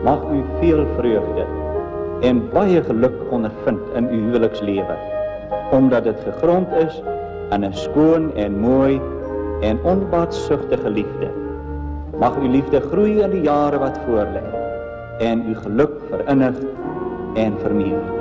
Mag u veel vreugde en baie geluk ondervind in uw huwelikslewe, omdat dit gegrond is aan 'n skoon en mooi en onbaatzuchtige liefde. Mag uw liefde groeien in die jaren wat voorlê en uw geluk verinnig en vermeerderen.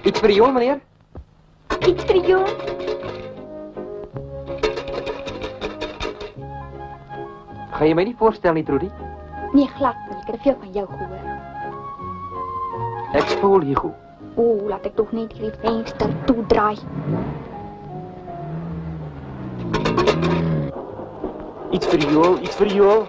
Iets voor jou, meneer? Iets voor jou? Ga je mij niet voorstellen, niet, Trudy? Nee, glad niet. Ik heb veel van jou gehoord. Ik voel je goed. Oeh, laat ik toch niet hier het venster toedraaien. Iets voor jou, iets voor jou.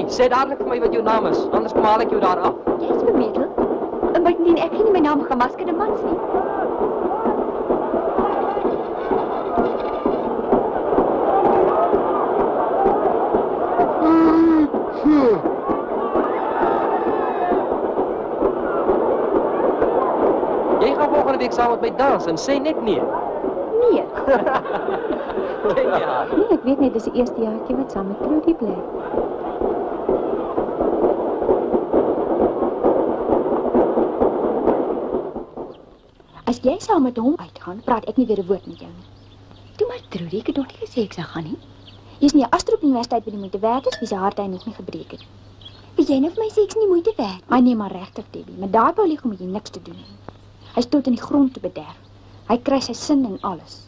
Zeg dadelijk voor mij wat jouw naam is, anders haal ik jou daar af. Jij is bemiddeld. En bovendien heb je niet mijn naam gemaskerde man zien. volgende week saam met my dans en sê net nee. Nee. Ja. Nee, ek weet net dis die eerste jaartjie wat saam met Trudy bly. As jy saam met hom uitgaan, praat ek nie weer 'n woord met jou nie. Toe maar Trudy, ek het nog nie gesê ek sal gaan nie. Jy's nie 'n Astrop Universiteit by die moeite werd is, wie se hart hy nog nie gebreek het. Wie jy nou vir my sê ek's nie moeite werd. Hy nee maar regtig, Debbie, met daai Paulie moet jy niks te doen hê. Hy's tot in die grond te bederf. Hy kry sy sin in alles.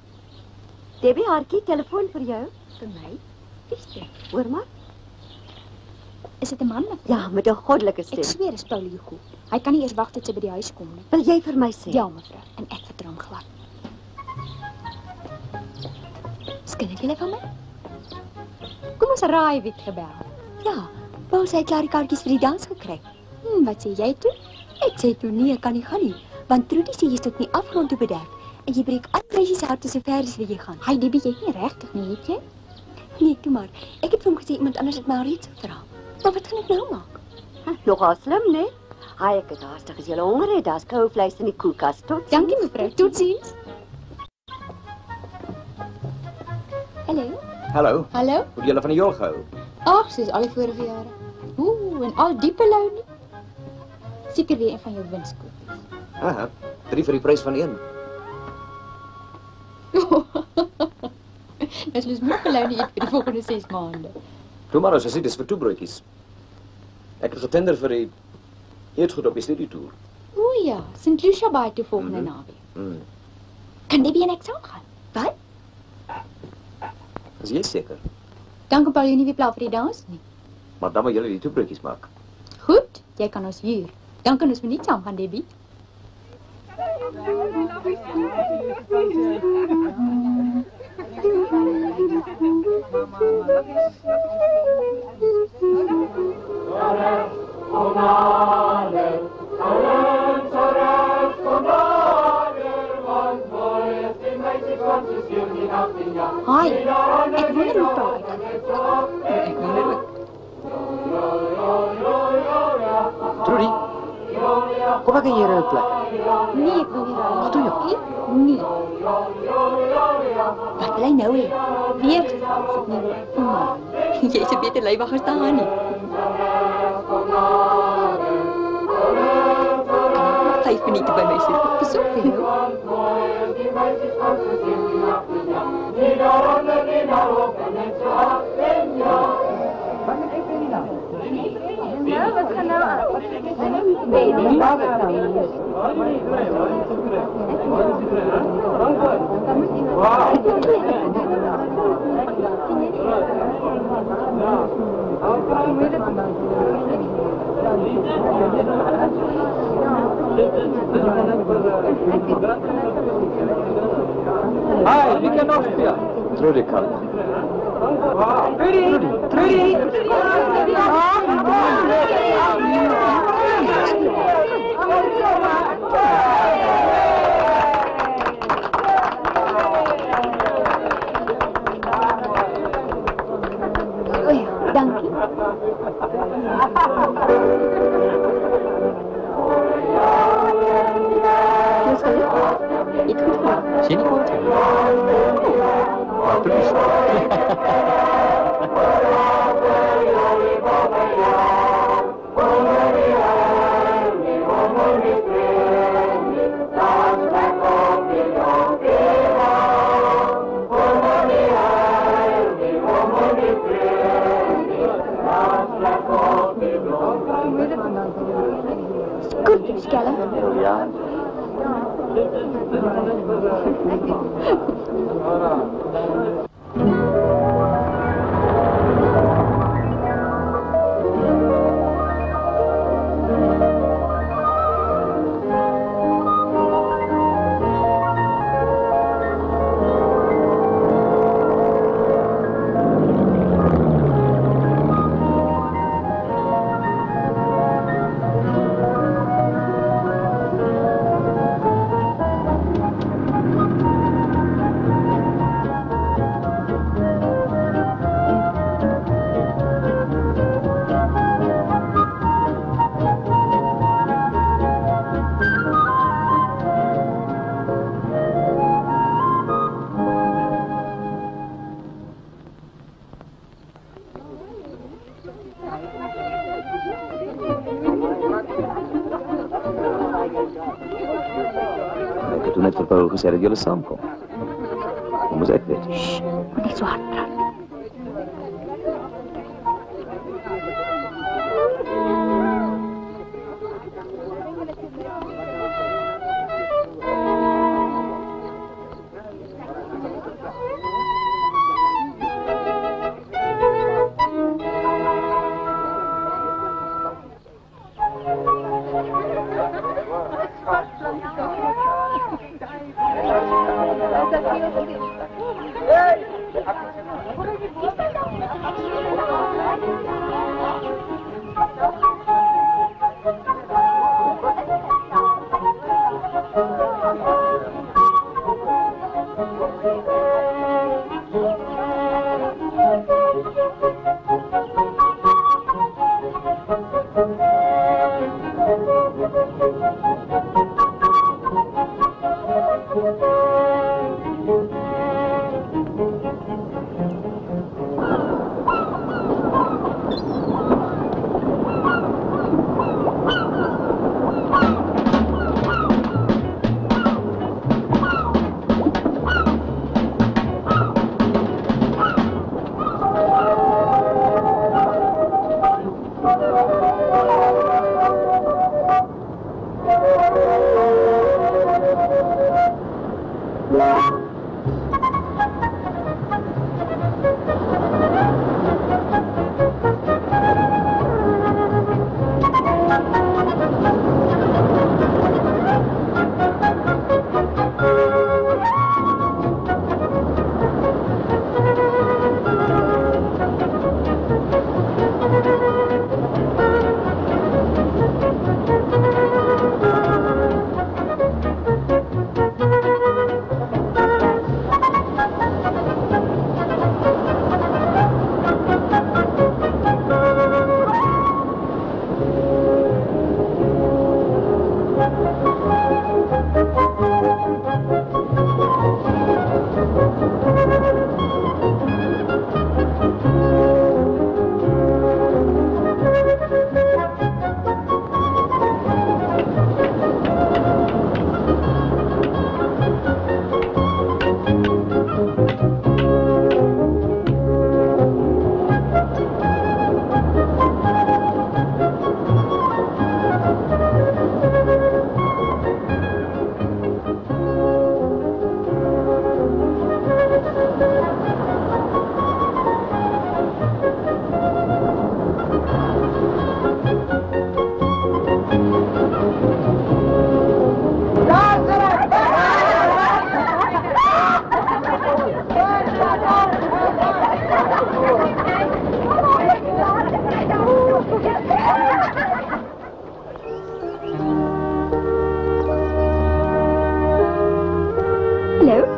Debbie, hartjie, telefoon vir jou. Vir my? Wie's dit? Hoor maar. Is dit 'n man mevrou? Ja, met 'n goddelike stem. Ek sweer is Paulie goed. Hy kan nie eers wag tot sy by die huis kom nie. Wil jy vir my sê? Ja, mevrou, en ek vertrou hom glad. Skinder jy van my? Kom ons raai wie het gebel. Ja, Paul sê hy klaar die kaartjies vir die dans gekry. Wat sê jy toe? Ek sê toe nee, ek kan nie gaan nie, want Trudy sê jy's tot nie afgrond toe bederf en jy breek al meisies se harte so ver as wat jy gaan. Hy Debbie, jy het nie regtig nie, het jy? Nee, toe maar. Ek het vir hom gesê iemand anders het my al reeds gevra. Maar wat gaan ek nou maak? Nogal slim, né? Haai, ek is haastig as jy honger het. Daar's koue vleis in die koelkas. Tot Dankie mevrou, totsiens. Hallo. Hallo, Hallo? hoe het julle van die jol gehou? Ag, soos al die vorige jare. En al die pelou nie. Seker weer een van jou winskoopies. Aha, 3 vir die prys van 1. Dis lus moet pelou nie eet vir die volgende 6 maande. Doe maar as jy sê, dis vir 2 broodjies. Ek het getender vir die eetgoed op die studietoer. O ja, St. Lucia Bay toe volgende naweek. Kan Debbie en ek saam gaan? Wat? Is jy seker? Dan kan Paul jou nie weer pla vir die dans nie. Maar dan moet julle die 2 broodjies maak. Goed, jy kan ons huur. Dan kan ons nie saam gaan, Debbie. Hi, ek wonder hoe praat. Ek wonderlik. Trudy, kom ek in hier 'n plek? Nee, ek wil nie raai. Wat doen jy? Nee. Wat wil hy nou hê? Weer as ek nie wil. Jy's 'n beter leiwag as daai nie. 5 minute by my sit. Besoek vir jou. Hi, wie kan nog spelen? Trudy kan. Trudy! O ja, dankie. Dis goed. Dit goed. Sien nie goed? Maar please. Goed, Skelle. Ja. het toen net vir Paul gesê dat julle saamkom. Hoe moes ek weet? Shh, moet nie so hard praat.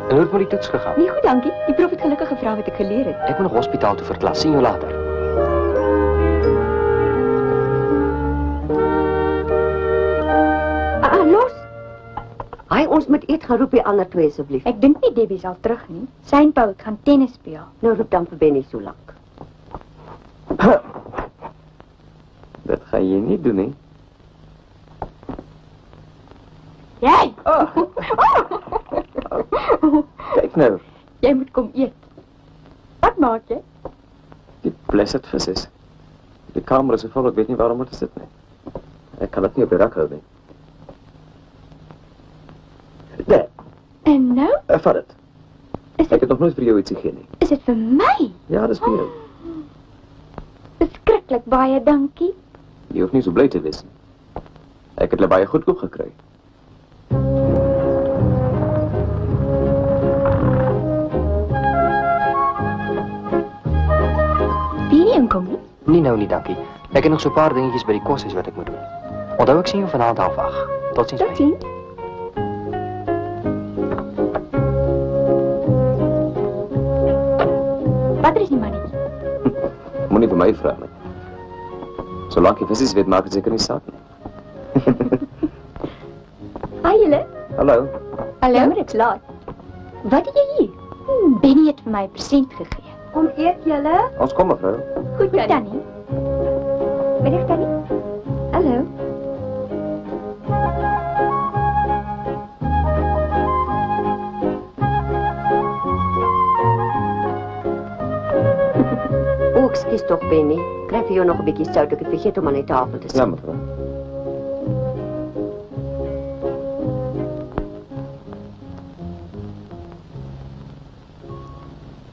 En hoe het met die toets gegaan? Nee, goed, dankie. Die prof het gelukkig gevra wat ek geleer het. Ek moet nog hospitaal toe vir klas. Sien jou later. Los. Hy ons moet eet gaan roep die ander twee asseblief. Ek dink nie Debbie sal terug nie. Sy en Paul gaan tennis speel. Nou roep dan vir Benny so lank. Dat gaan jy nie doen, hè? Jy! Kyk nou, Jy moet kom eet. Wat maak jy? die blessed vis is. Die kamer is so vol, ek weet nie waarom moet sit nie. Ek kan dit nie op die rak hou nie. Daar, En nou? vat dit. Is Ek dit, het nog nooit vir jou iets gegee nie. is dit vir my? Ja, dis vir jou. Verskriklik baie dankie. Jy hoef nie so bly te wees nie. Ek het hulle baie goedkoop gekry. Wie nie inkom nie? Nie nou nie, dankie. Ek het nog so 'n paar dingetjies by die koshuis wat ek moet doen. Onthou ek sien jou vanaand 8:30. Totsiens. Tot sien. Wat is die mannetjie? Moenie vir my vra nie. Solank jy visies weet, maak dit seker nie saak nie. Hi julle. Hallo. Hallo. Jammer ek's laat. Wat het jy hier? Benny het vir my 'n present gegee. Kom eet julle. Ons kom, mevrou. Goed, Tannie. Middag Tannie. Hallo. Ekskuus tog, Penny. Kry vir jou nog 'n bietjie sout, ek het vergeet om aan die tafel te sit. Ja, mevrou.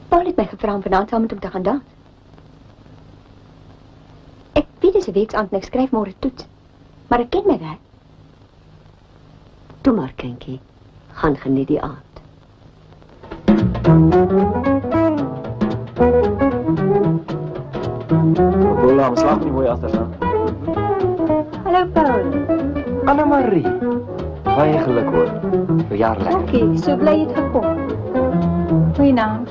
Paul het my gevra om vanaand saam met hom te gaan dans. Ek weet dis 'n weksaand en ek skryf môre toets. Maar ek ken my werk. Toe maar, kindjie. Gaan geniet die aand. Bola, ons slaap nie mooi agterstaan. Hallo Paul. Annemarie. Baie geluk hoor. Verjaar lekker. Okay, so bly jy het gekom. Goeienaand.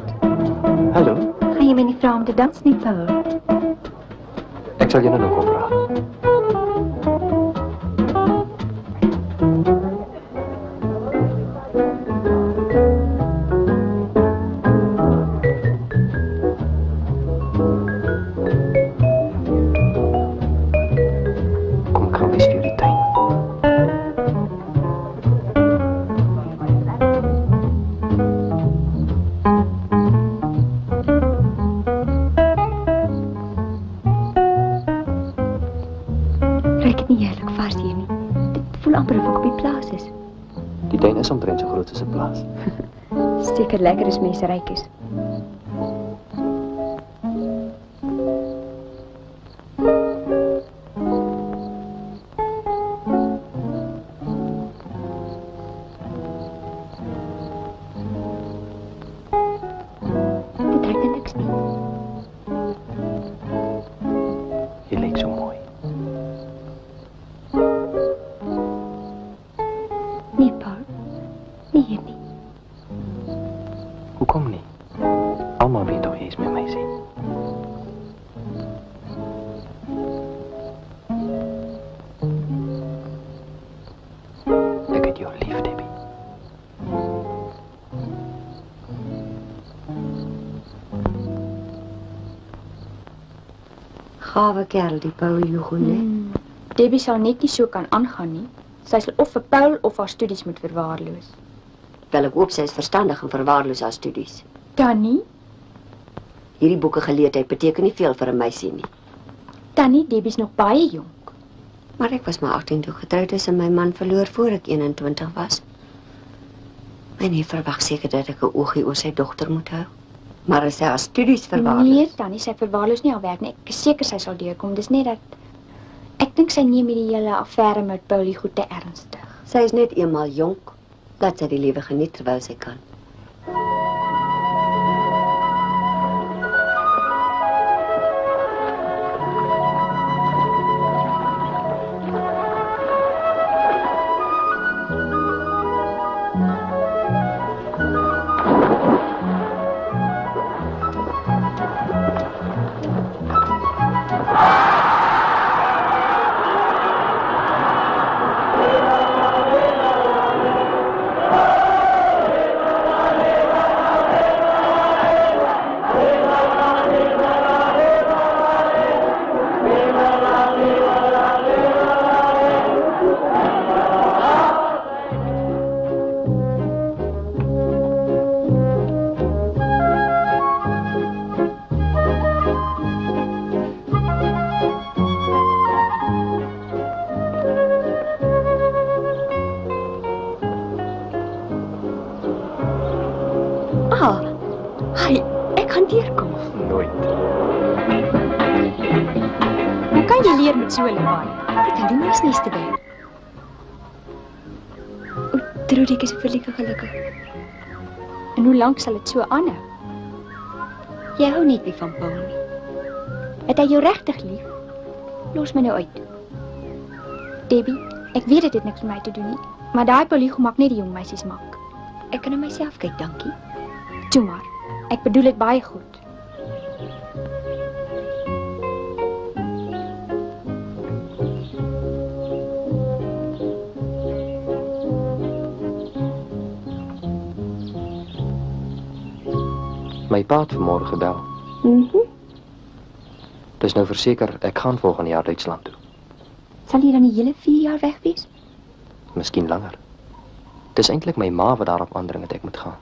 Hallo. Gaan jy my nie vra om te dans nie, Paul? Ek sal jou nou kom vra. Is omtrent so groot as 'n plaas. Seker lekker as mense ryk is. Dit trek niks nie. Jy lyk so mooi. Nee, Paul. Nee, hier nie. Hoekom nie? Almal weet tog jy is met my sien. Ek het jou lief, Debbie. Gawe kerel, die Paul Hugo, né? Debbie sal net nie so kan aangaan nie. Sy sal of vir Paul of haar studies moet verwaarloos. Wel, ek hoop sy is verstandig en verwaarloos haar studies. Tannie? Hierdie boeke geleerdheid beteken nie veel vir 'n meisie nie. Tannie, Debbie's nog baie jonk. Maar ek was maar 18 toe getroud is en my man verloor voor ek 21 was. My neef verwag seker dat ek 'n oogie oor sy dogter moet hou. Maar as sy haar studies verwaarloos... Nee, Tannie, sy verwaarloos nie haar werk nie. Ek is seker sy sal deurkom. Dis net dat... Ek dink sy neem hierdie hele affære met Paulie goed te ernstig. Sy is net eenmaal jonk. Laat sy die lewe geniet terwyl sy kan. Ek kan deurkom. Nooit. Hoe kan jy leer met so 'n lawaai? Ek kan doen mens niks te doen. Trudy, ek is verlike gelukkig. En hoe lank sal dit so aanhou? Jy hou nie van Paul nie. Het hy jou regtig lief? Los my nou uit. Debbie, ek weet dit het niks met my te doen nie, maar daai Paulie maak net die jong meisies mak. Ek kan na myself kyk, dankie. Toe maar. Ek bedoel dit baie goed. My pa het vanmôre gebel. Dis nou verseker ek gaan volgende jaar Duitsland toe. Sal jy dan die hele 4 jaar weg wees? Miskien langer. Dis eintlik my ma wat daarop aandring dat ek moet gaan.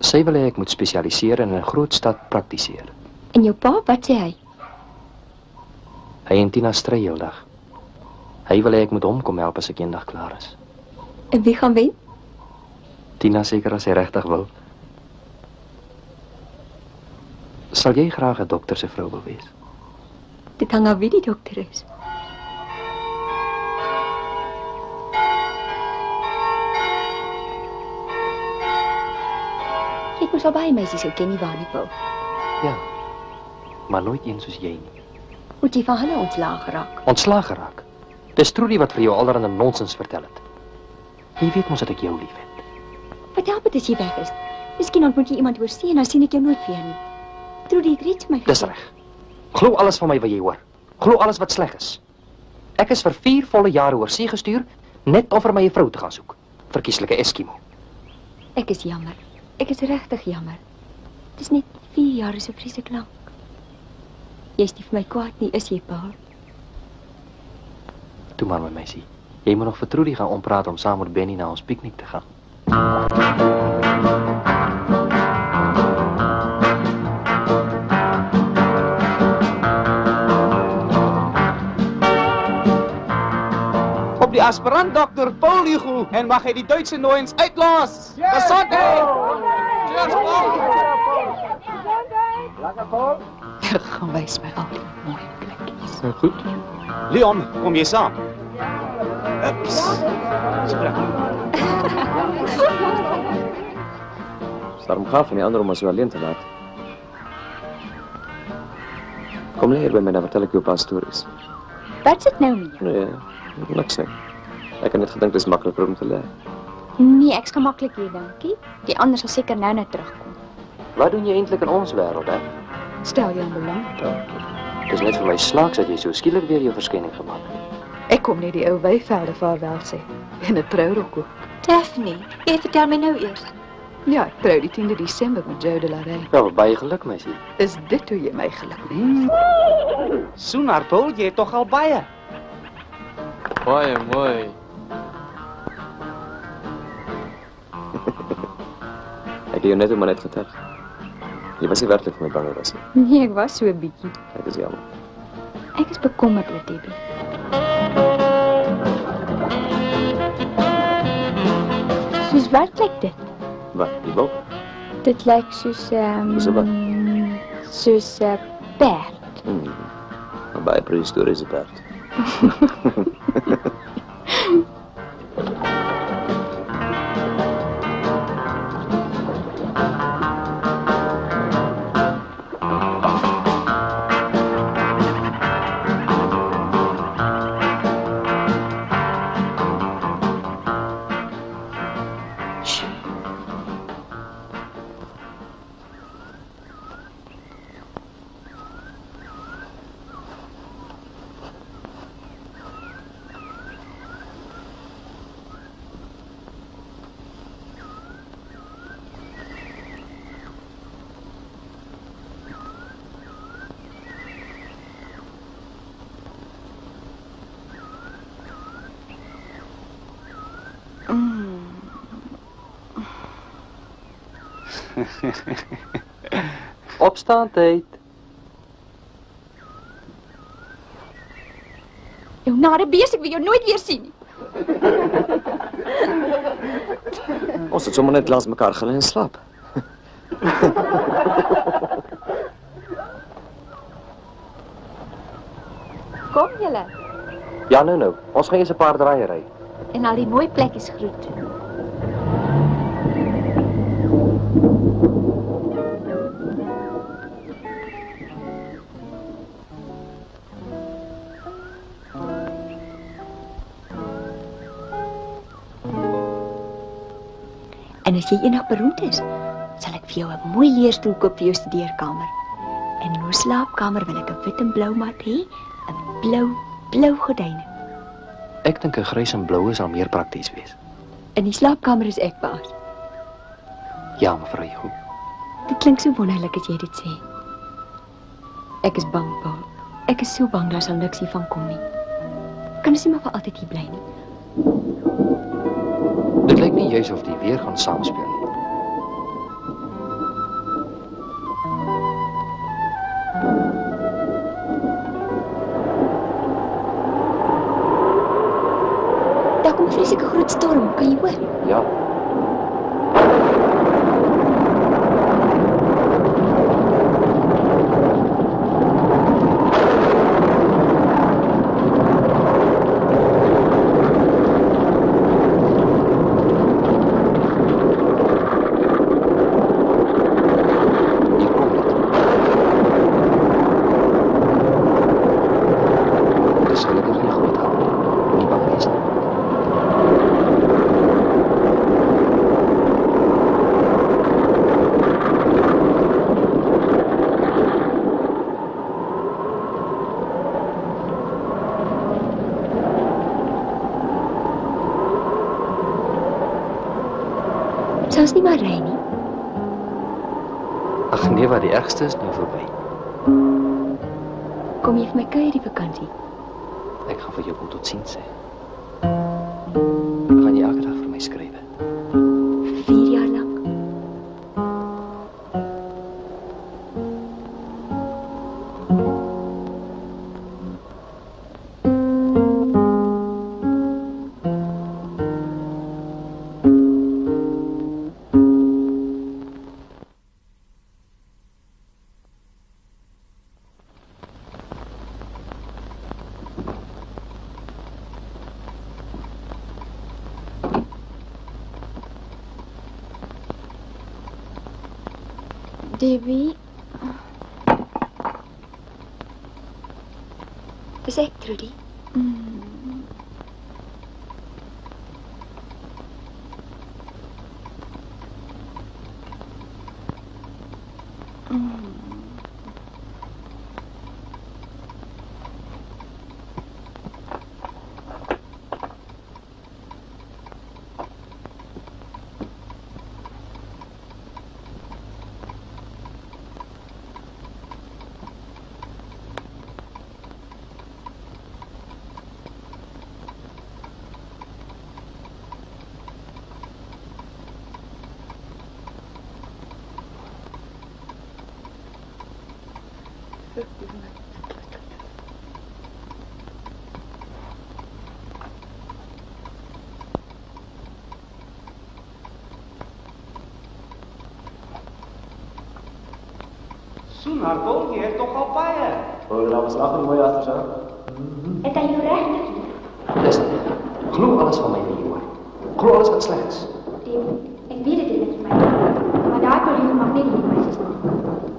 Sy wil hê ek moet spesialiseer en in 'n groot stad praktiseer. En jou pa, wat sê hy? Hy en Tina stry heeldag. Hy wil hê ek moet hom kom help as ek eendag klaar is. En wie gaan wen? Tina seker as hy regtig wil. Sal jy graag 'n dokter se vrou wil wees? Dit hang af wie die dokter is. Jy het mos al baie meisies geken nie waar nie, Paul. Ja. Maar nooit een soos jy nie. Moet jy van hulle ontslaag geraak? Ontslaag geraak. Dis Trudy wat vir jou allerhande nonsens vertel het. Jy weet mos dat ek jou liefhet. Wat help dit as jy weg is? Miskien ontmoet jy iemand oorsee en dan sien ek jou nooit weer nie. Trudy het reeds vir my Dis reg. Glo alles van my wat jy hoor. Glo alles wat sleg is. Ek is vir 4 volle jare oorsee gestuur net om vir my 'n vrou te gaan soek. Verkieslike Eskimo. Ek is jammer. Ek is regtig jammer. Dis net 4 jaar is so vreeslik lank. Jy's nie vir my kwaad nie, is jy, Paul? Toe maar my meisie. Jy moet nog vir Trudy gaan ompraat om saam met Benny na ons piknik te gaan. Op die aspirant Dr. Paul Hugo en mag hy die Duitse nooiens uitlaas. Gesondheid! Cheers, Paul! Lekker, Paul? Gaan wys my al die mooi plekkies. Goed. Leon, kom jy saam? Ups. Is daarom gaaf van die ander om ons so alleen te laat. Kom leer by my, dan vertel ek jou 'n paar stories. Wat sit nou met jou? Nee, niks nie. Ek het net gedink dit is makliker om te leer. Nee, ek's gemaklik hier, dankie. Die ander sal seker nou terugkom. Wat doen jy eintlik in ons wêreld, hè? Stel jou in belang. Dis net vir my snaaks dat jy so skielik weer jou verskyning gemaak het. Ek kom net die ou weivelde vaarwel sê. En 'n trourok ook. Daphne, jy vertel my nou eers. Ja, ek trou die 10de Desember met Joe de la Rey. Wel, baie geluk, meisie. Is dit hoe jy my geluk maak? Soenaar, Paul, jy het tog al baie. Baie mooi. Ek het jou net maar net getuig. Jy was nie werklik vir my bang was nie. Nee, ek was so 'n bietjie. Ek is jammer. Ek is bekommerd oor Debbie. Soos wat lyk dit? Wat, die bok? Dit lyk soos Soos 'n wat? Soos 'n perd. Maar baie prehistorische paard. Opstaan tyd. Jou nare bees, ek wil jou nooit weer sien nie. Ons het sommer net langs mekaar gelê en slaap. Kom julle. Ja, nou. Ons gaan eers 'n paar draaie ry. En al die mooi plekkies groet. En as jy eendag beroemd is, sal ek vir jou 'n mooi leerstoel koop vir jou studeerkamer. En in ons slaapkamer wil ek 'n wit en blou mat hê, 'n blou gordyne. Ek dink 'n grys en blou sal meer prakties wees. In die slaapkamer is ek baas. Ja, mevrou Hugo. Dit klink so wonderlik as jy dit sê. Ek is bang, Paul. Ek is so bang daar sal niks hiervan kom nie. Kan ons nie maar vir altyd hier bly nie? Dit lyk nie juis of die weer gaan saamspeel nie. vreeslike groot storm, kan jy hoor? Ja. Sou ons nie maar ry nie? Ag nee, wat die ergste is nou verby. Kom jy vir my kuier die vakansie? Ek gaan vir jou kom tot sins sê. Gaan jy elke dag vir my skryf? 4 jaar lank. Debbie. Dis ek, Trudy. Hartog, jy het toch al baie. Dat was nog een mooie achter, zo. Het hy jou regtig? Listen, glo alles van my wie jy hoor. Glo alles wat sleg is. Ek weet dit is my. Maar daai Pauline mag nie die meisies nie.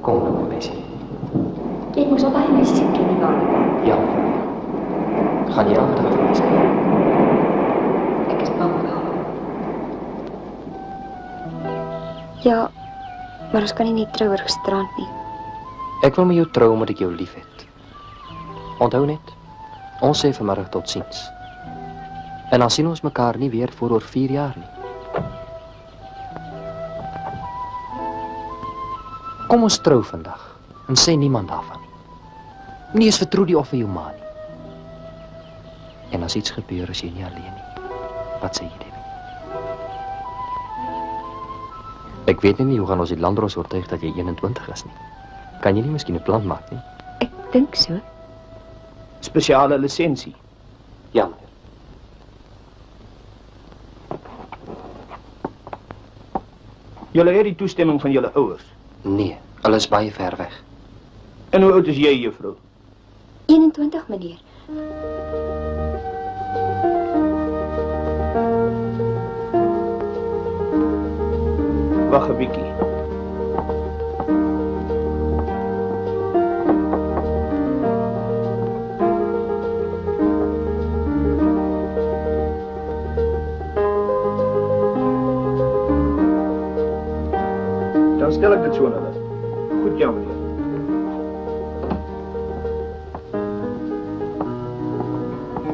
Kom nou, my meisie. Ek moes al baie meisies ken nie waar. Ja. Gaan jy elke dag vir my sê? Ek is bang. Ja, maar ons kan nie net trou oor gisterand nie. Ek wil met jou trou omdat ek jou lief het. Onthou net, ons sê vanmiddag tot ziens. En dan sien ons mekaar nie weer voor oor 4 jaar nie. Kom ons trou vandag en sê niemand daarvan nie. Nie eens vir Trudy of vir jou ma nie. En as iets gebeur, is jy nie alleen nie. Wat sê jy, Debbie? Ek weet nie hoe gaan ons die landros oortuig dat jy 21 is nie. Kan jy nie miskien 'n plan maak nie? Ek dink so. Spesiale lisensie. Ja, meneer. Julle het die toestemming van julle ouers. Nee, hulle is baie ver weg. En hoe oud is jy, juffrou? 21, meneer. Wag 'n bietjie. Dan stel ek dit so aan hulle. Goed, ja, meneer.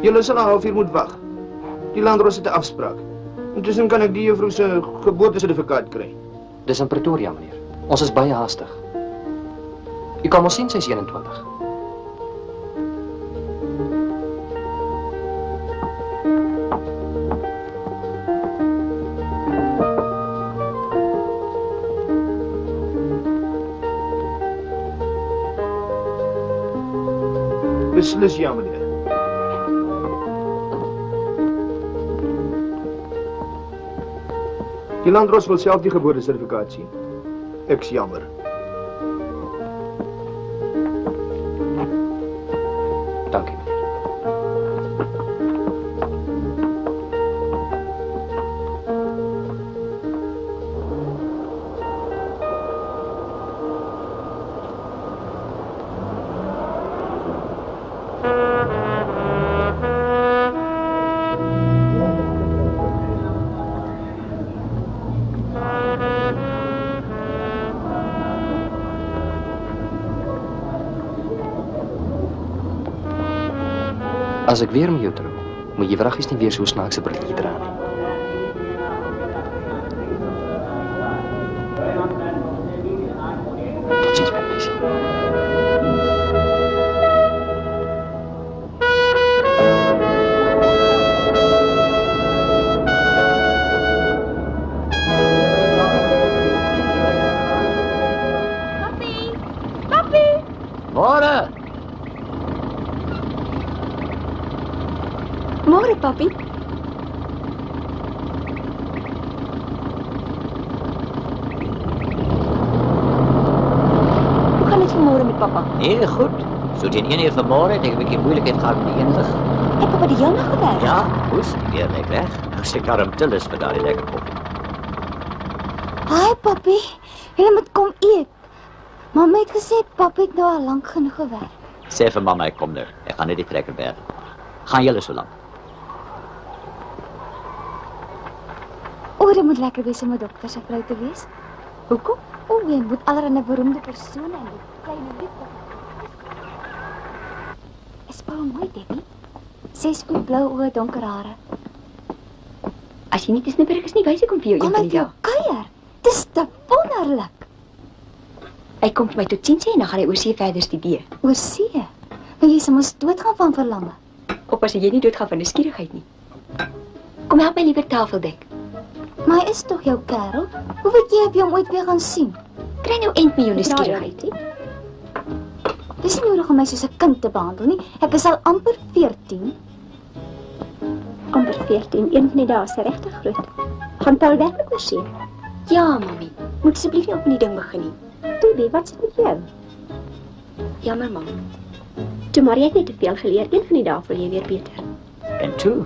Julle sal 'n halfuur moet wag. Die landros het 'n afspraak. Intussen kan ek die juffrou se geboortesertifikaat kry. Dis in Pretoria, meneer. Ons is baie haastig. U kan ons sien, sy is 21. Beslis ja, meneer. Die landros wil self die geboortesertifikaat sien. Ek's jammer. Dankie, meneer. As ek weer met jou trou, moet jy vraggies nie weer so snaakse brilletjie dra nie. Totsiens, my meisie. Môre. Môre, papi. Hoe gaan dit vanmôre met papa? Heel goed. So teen 1 uur vanmôre het ek 'n bietjie moeilikheid gehad met die inlig. Het papa die hele gewerk? Ja, moes die weer net weg. Nou se karm Tillis vir daai lekker kop. Hi, papi. Jy moet kom eet. Mamma het gesê papi het nou al lank genoeg gewerk. Sê vir mamma ek kom nou. Ek gaan net die trekker berg. Gaan julle so lank? O, dit moet lekker wees om 'n dokter se vrou te wees. Hoekom? O, jy moet allerlei beroemde persone en die kleine liefde. Is baie mooi, Debbie. 6 voet blou oë, donker hare. As jy nie te snipperig is nie, wys ek hom vir jou Kom met jou kuier. Dis te wonderlik. Hy kom vir my tot sien sê en dan gaan hy oor see verder studeer. Oor see? Wil jy soms doodgaan van verlange? Oppas jy nie doodgaan van nuuskierigheid nie. Kom help my liewer tafel dek. Maar hy is tog jou kerel. Hoe weet jy of jy hom ooit weer gaan sien? Kry nou eind met jou nuuskierigheid, hè? Dis nie nodig om my soos 'n kind te behandel nie. Ek is al amper 14. Amper 14, een van die dae is regtig groot. Gaan Paul werklik oor see? Ja, mami. Moet asseblief nie op die ding begin nie. Toe, wat sit met jou? Jammer, mam. Toe maar jy het net te veel geleer, een van die dae voel jy weer beter. En toe,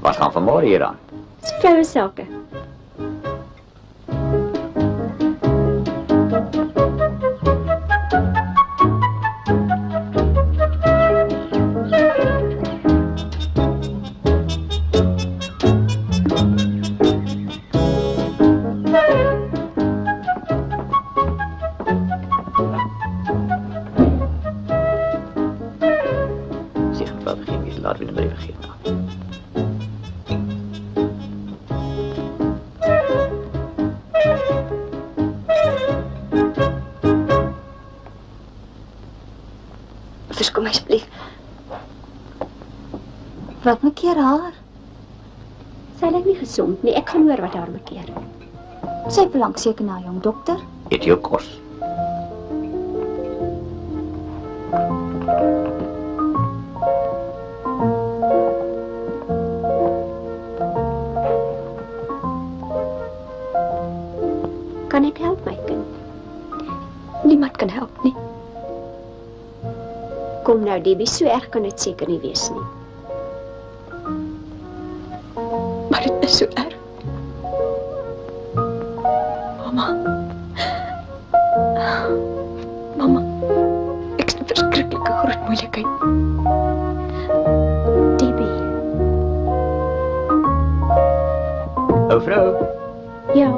wat gaan vanmôre hier aan? Dis vroue sake. Laat we de brief geven. Verskom my asseblief. Wat makeer haar? Sy lyk nie gesond nie. Ek gaan hoor wat haar makeer. Sy verlang seker na 'n jong dokter. Eet jou kos. Kan ek help, my kind? Niemand kan help nie. Kom nou, Debbie, so erg kan dit seker nie wees nie. Maar dit is so erg. Mama. Mama, ek is 'n verskriklike groot moeilikheid. Debbie. O, vrou. Ja.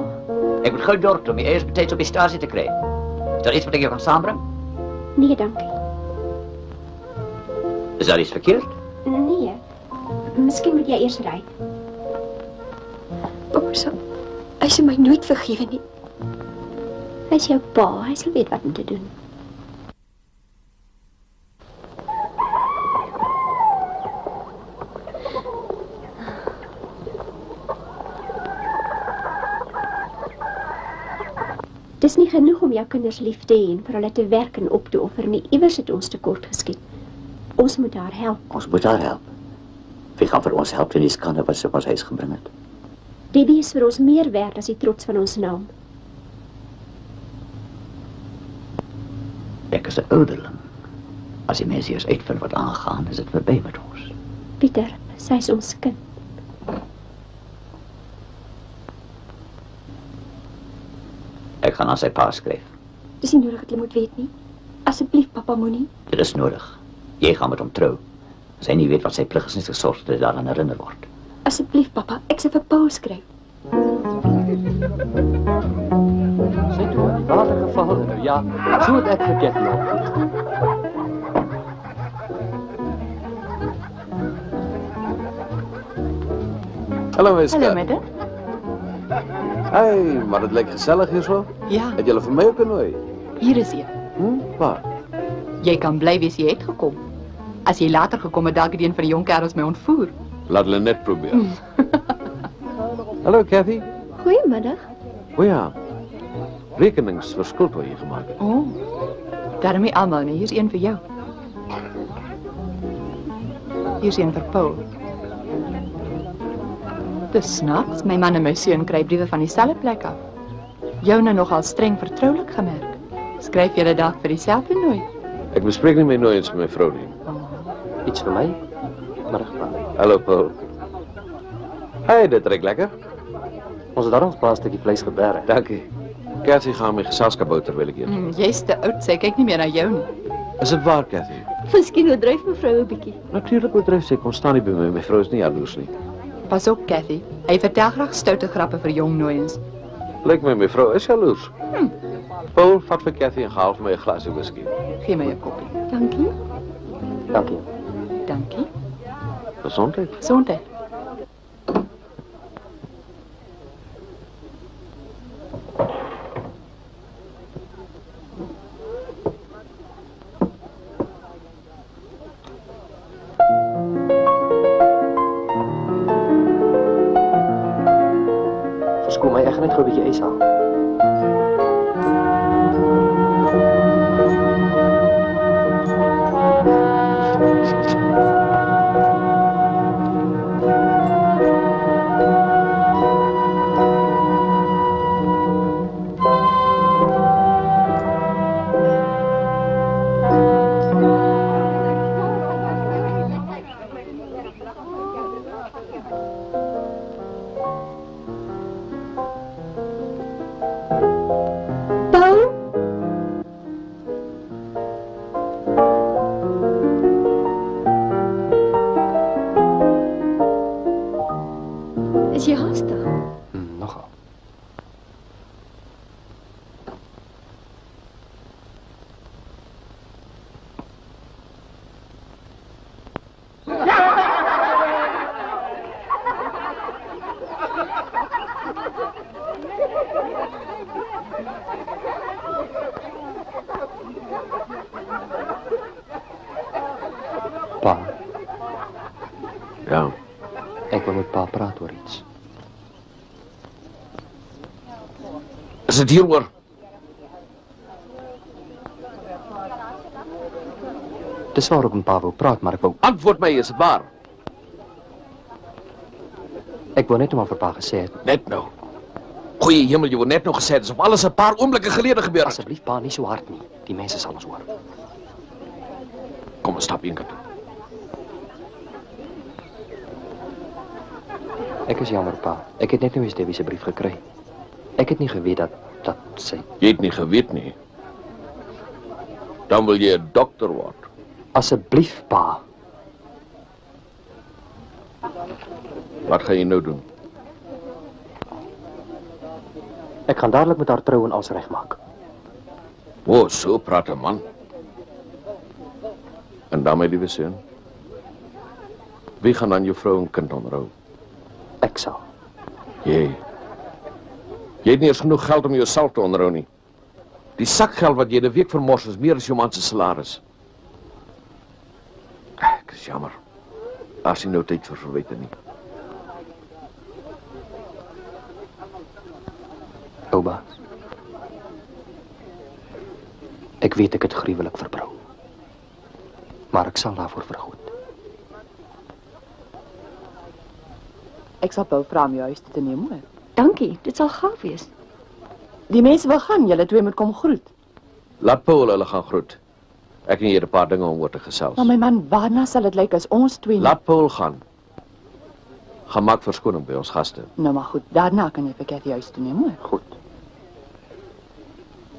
Ek moet gou dorp om die eers betyds op die stasie te kry. Is daar iets wat ek jou kan saambring? Nee, dankie. Is daar iets verkeerd? Nee. Miskien moet jy eers ry. Papa hy sal my nooit vergewe nie. Hy is jou pa, hy sal weet wat om te doen. Dis nie genoeg om jou kinders lief te hê en vir hulle te werk en op te offer nie. Iewers het ons tekort geskiet. Ons moet haar help. Ons moet haar help. Wie gaan vir ons help in die skande wat sy op ons huis gebring het? Debbie is vir ons meer werd as die trots van ons naam. Ek is 'n ouderling. As die mense eers uitvind wat aangaan, is dit verby met ons. Pieter, sy is ons kind. Ek gaan aan sy pa skryf. Dis nie nodig dat jy moet weet nie. Asseblief, papa moenie. Dit is nodig. Jy gaan met hom trou. As hy nie weet wat sy plig is, nie gesorg dat hy daaraan herinner word. Asseblief, papa, ek sal vir Paul skryf. Sy toe, die watergeval en nou ja, so het ek vir Kathy opgevoed. Hallo, Miss Hallo, Kat. Mette. Hey, maar het lijkt gezellig hier zo. Ja, Het jullie voor mij ook genooi? hier is jy. Waar? Jy kan bly wees jy het gekom. As jy later gekom het, dalk het een van die jong kerels my ontvoer. Laat hulle net proberen. Hallo, Kathy. Goeiemiddag. O ja, rekeningsverskuld wat je gemaakt hebt. Oh, daarmee almal nie. Hier's een vir jou. Hier's een vir Paul. Dis snaaks, my man en my seun kry briewe van dieselfde plek af. Joune nogal streng vertroulik gemerk. Skryf julle dalk vir dieselfde nooit? Ik bespreek niet meer nooit eens met mijn vrouw nie. Iets vir my? Middag, pa. Hallo, Paul. Hey, dit ruikt lekker. Ons het daar ons paar stukkie vlees geberg. Dankie. Kathy gaan met geselskap terwyl ek hier. Jy's te oud, sy kyk nie meer na jou nie. Is het waar, Kathy? Miskien oordryf mevrou 'n bietjie. Natuurlijk oordryf sy konstant nie by my. My vrou is nie jaloers nie. Pas op, Kathy. Hy vertel graag stoute grappe vir jong nooiens. Lyk my vrou is jaloers. Paul, vat vir Kathy en gehaal vir my 'n glasie whisky. Gee my 'n koppie. Dankie. Dankie. Dankie. Gesondheid. Gesondheid. Verskoon my, ek gaan net gou 'n bietjie ys haal. Is jy haastig? Nogal. Pa, Ja. ek wil met pa praat oor iets. Is dit hieroor? Dis waar ek met pa wil praat, maar ek wou... Antwoord my, is het waar? Ek wou net maar vir pa gesê het. Net nou. Goeie hemel, jy word net nou gesê, asof alles 'n paar oomblikke gelede gebeur het. Asseblief pa, nie so hard nie. Die mense sal ons hoor. Kom, ons stap eenkant toe. Ek is jammer pa. Ek het net nou eens Debbie se brief gekry. Ek het nie geweet dat sy... Jy het nie geweet nie. Dan wil jy 'n dokter word. Asseblief pa. Wat gaan jy nou doen? Ek gaan dadelik met haar trou en alles regmaak. O, so praat 'n man. En dan, my liewe seun, wie gaan dan jou vrou en kind onderhou? Ek sal. Jy het nie eens genoeg geld om jouself te onderhou nie. Die sakgeld wat jy in 'n week vermors is meer as jou man se salaris. Ek is jammer. As jy nou tyd vir verwyte nie. Oupa. Ek weet ek het gruwelik verbrou. Maar ek sal daarvoor vergoed. Ek sal Paul vra om jou huis toe te neem, hoor. Dankie, dit sal gaaf wees. Die mense wil gaan, julle twee moet kom groet. Laat Paul hulle gaan groet. Ek en jy het 'n paar dinge om oor te gesels. Maar my man, waarna sal dit lyk as ons twee... Laat Paul gaan. Gaan maak verskoning by ons gaste. Nou maar goed, daarna kan jy vir Cathy huis toe neem, hoor. Goed.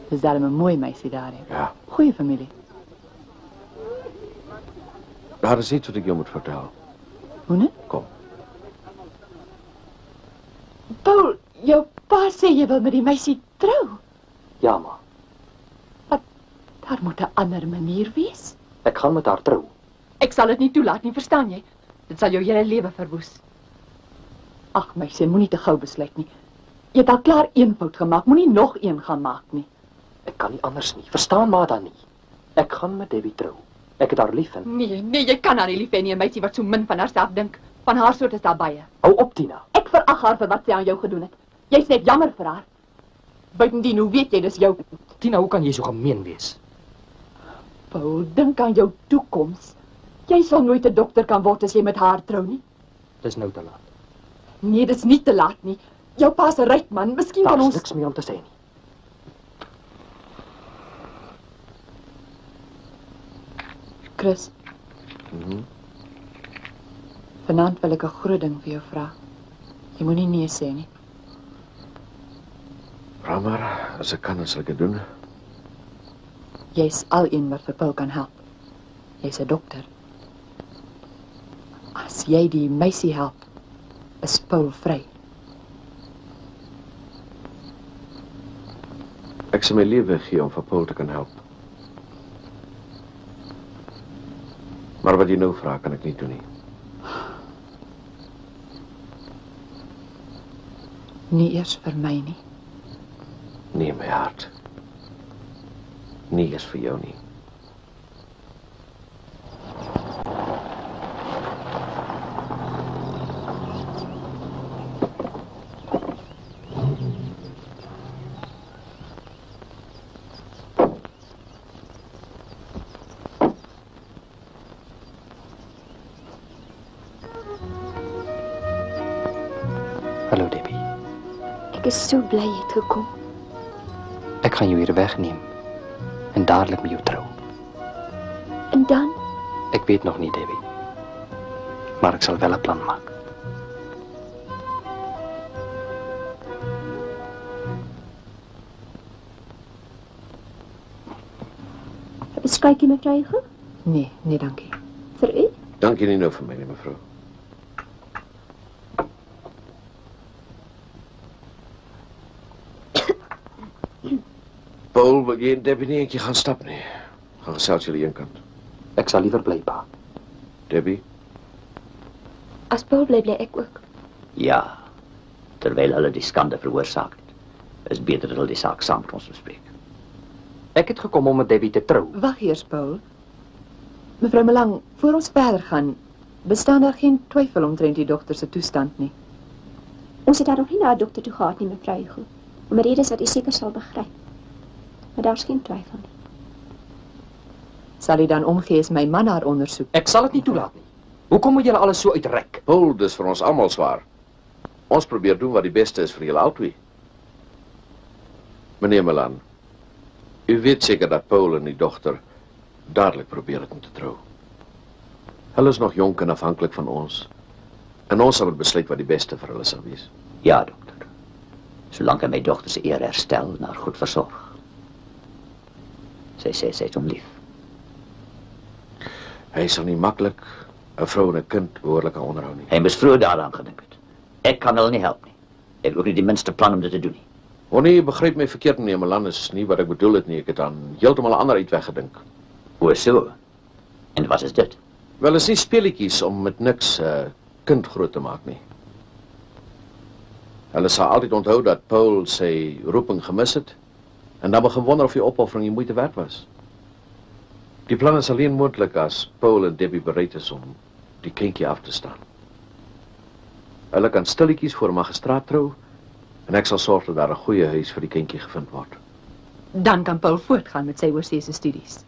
Dis daarom 'n mooi meisie daar, hè. Ja. Goeie familie. Daar is iets wat ek jou moet vertel. Hoe net? Kom. Paul, jou pa sê jy wil met die meisie trou. Ja, ma. Daar moet 'n ander manier wees. Ek gaan met haar trou. Ek sal dit nie toelaat nie, verstaan jy? Dit sal jou hele lewe verwoes. Ag, my seun, moenie te gou besluit nie. Jy het al klaar een fout gemaak, moenie nog een gaan maak nie. Ek kan nie anders nie. Verstaan maar dan nie. Ek gaan met Debbie trou. Ek het haar lief en... Nee, jy kan haar nie lief hê nie, 'n meisie wat so min van haarself dink. Van haar soort is daar baie. Hou op, Tina. Ek verag haar vir wat sy aan jou gedoen het. Jy's net jammer vir haar. Buitendien, hoe weet jy dis jou? Tina, hoe kan jy so gemeen wees? Paul, dink aan jou toekoms. Jy sal nooit 'n dokter kan word as jy met haar trou nie. Dis nou te laat. Nee, dis nie te laat nie. Jou pa's 'n ryk man, miskien kan ons... Daar's niks meer om te sê nie. Chris. Vanaand wil ek 'n groot ding vir jou vra. Jy moenie nee sê nie. Vra maar, as ek kan, sal ek dit doen. Jy's al een wat vir Paul kan help. Jy's 'n dokter. As jy die meisie help, is Paul vry. Ek sal my lewe gee om vir Paul te kan help. Maar wat jy nou vra, kan ek nie doen nie. Nie eers vir my nie. Nee, my hart. Nie eers vir jou nie. Hallo, Debbie. Ek is so bly jy het gekom. Ek gaan jou hier wegneem en dadelik met jou trou. En dan? Ek weet nog nie, Debbie. Maar ek sal wel 'n plan maak. Skykie met jou? Nee, dankie. Vir u? Dankie nie nou vir my nie, mevrou. Paul, wil jy en Debbie nie eentjie gaan stap nie? Gaan gesels julle een kant. Ek sal liever bly, pa. Debbie? As Paul bly ek ook. Ja, terwyl hulle die skande veroorsaak het, is beter dat hulle die saak saam met ons bespreek. Ek het gekom om met Debbie te trou. Wag eers, Paul. Mevrou Melang, voor ons verder gaan, bestaan daar geen twyfel omtrent die dogter se toestand nie. Ons het daar nog nie na 'n dokter toe gehad nie, mevrou Hugo. Om redes wat u seker sal begryp. Maar daar's geen twyfel nie. Sal u dan omgee as my man haar ondersoek? Ek sal dit nie toelaat nie. Hoekom moet julle alles so uitrek? Paul, dis vir ons almal swaar. Ons probeer doen wat die beste is vir julle albei. Meneer Melan, u weet seker dat Paul en die dogter dadelik probeer het om te trou. Hulle is nog jonk en afhanklik van ons. En ons sal besluit wat die beste vir hulle sal wees. Ja, dokter. Solank hy my dogter se eer herstel en haar goed versorg. Sy sê sy het hom lief. Hy sal nie maklik 'n vrou en 'n kind behoorlik kan onderhou nie. Hy moes vroeër daaraan gedink het. Ek kan hulle nie help nie. Ek het ook nie die minste plan om dit te doen nie. O nee, begryp my verkeerd, meneer Melan, is nie wat ek bedoel het nie. Ek het aan heeltemal 'n ander uitweg gedink. O, so. En wat is dit? Wel, is nie speletjies om met niks kind groot te maak nie. Hulle sal altyd onthou dat Paul sy roeping gemis het en dan begin wonder of die opoffering die moeite werd was. Die plan is alleen moontlik as Paul en Debbie bereid is om die kindjie af te staan. Hulle kan stilletjies voor 'n magistraat trou en ek sal sorg dat daar 'n goeie huis vir die kindjie gevind word. Dan kan Paul voortgaan met sy oorseese studies.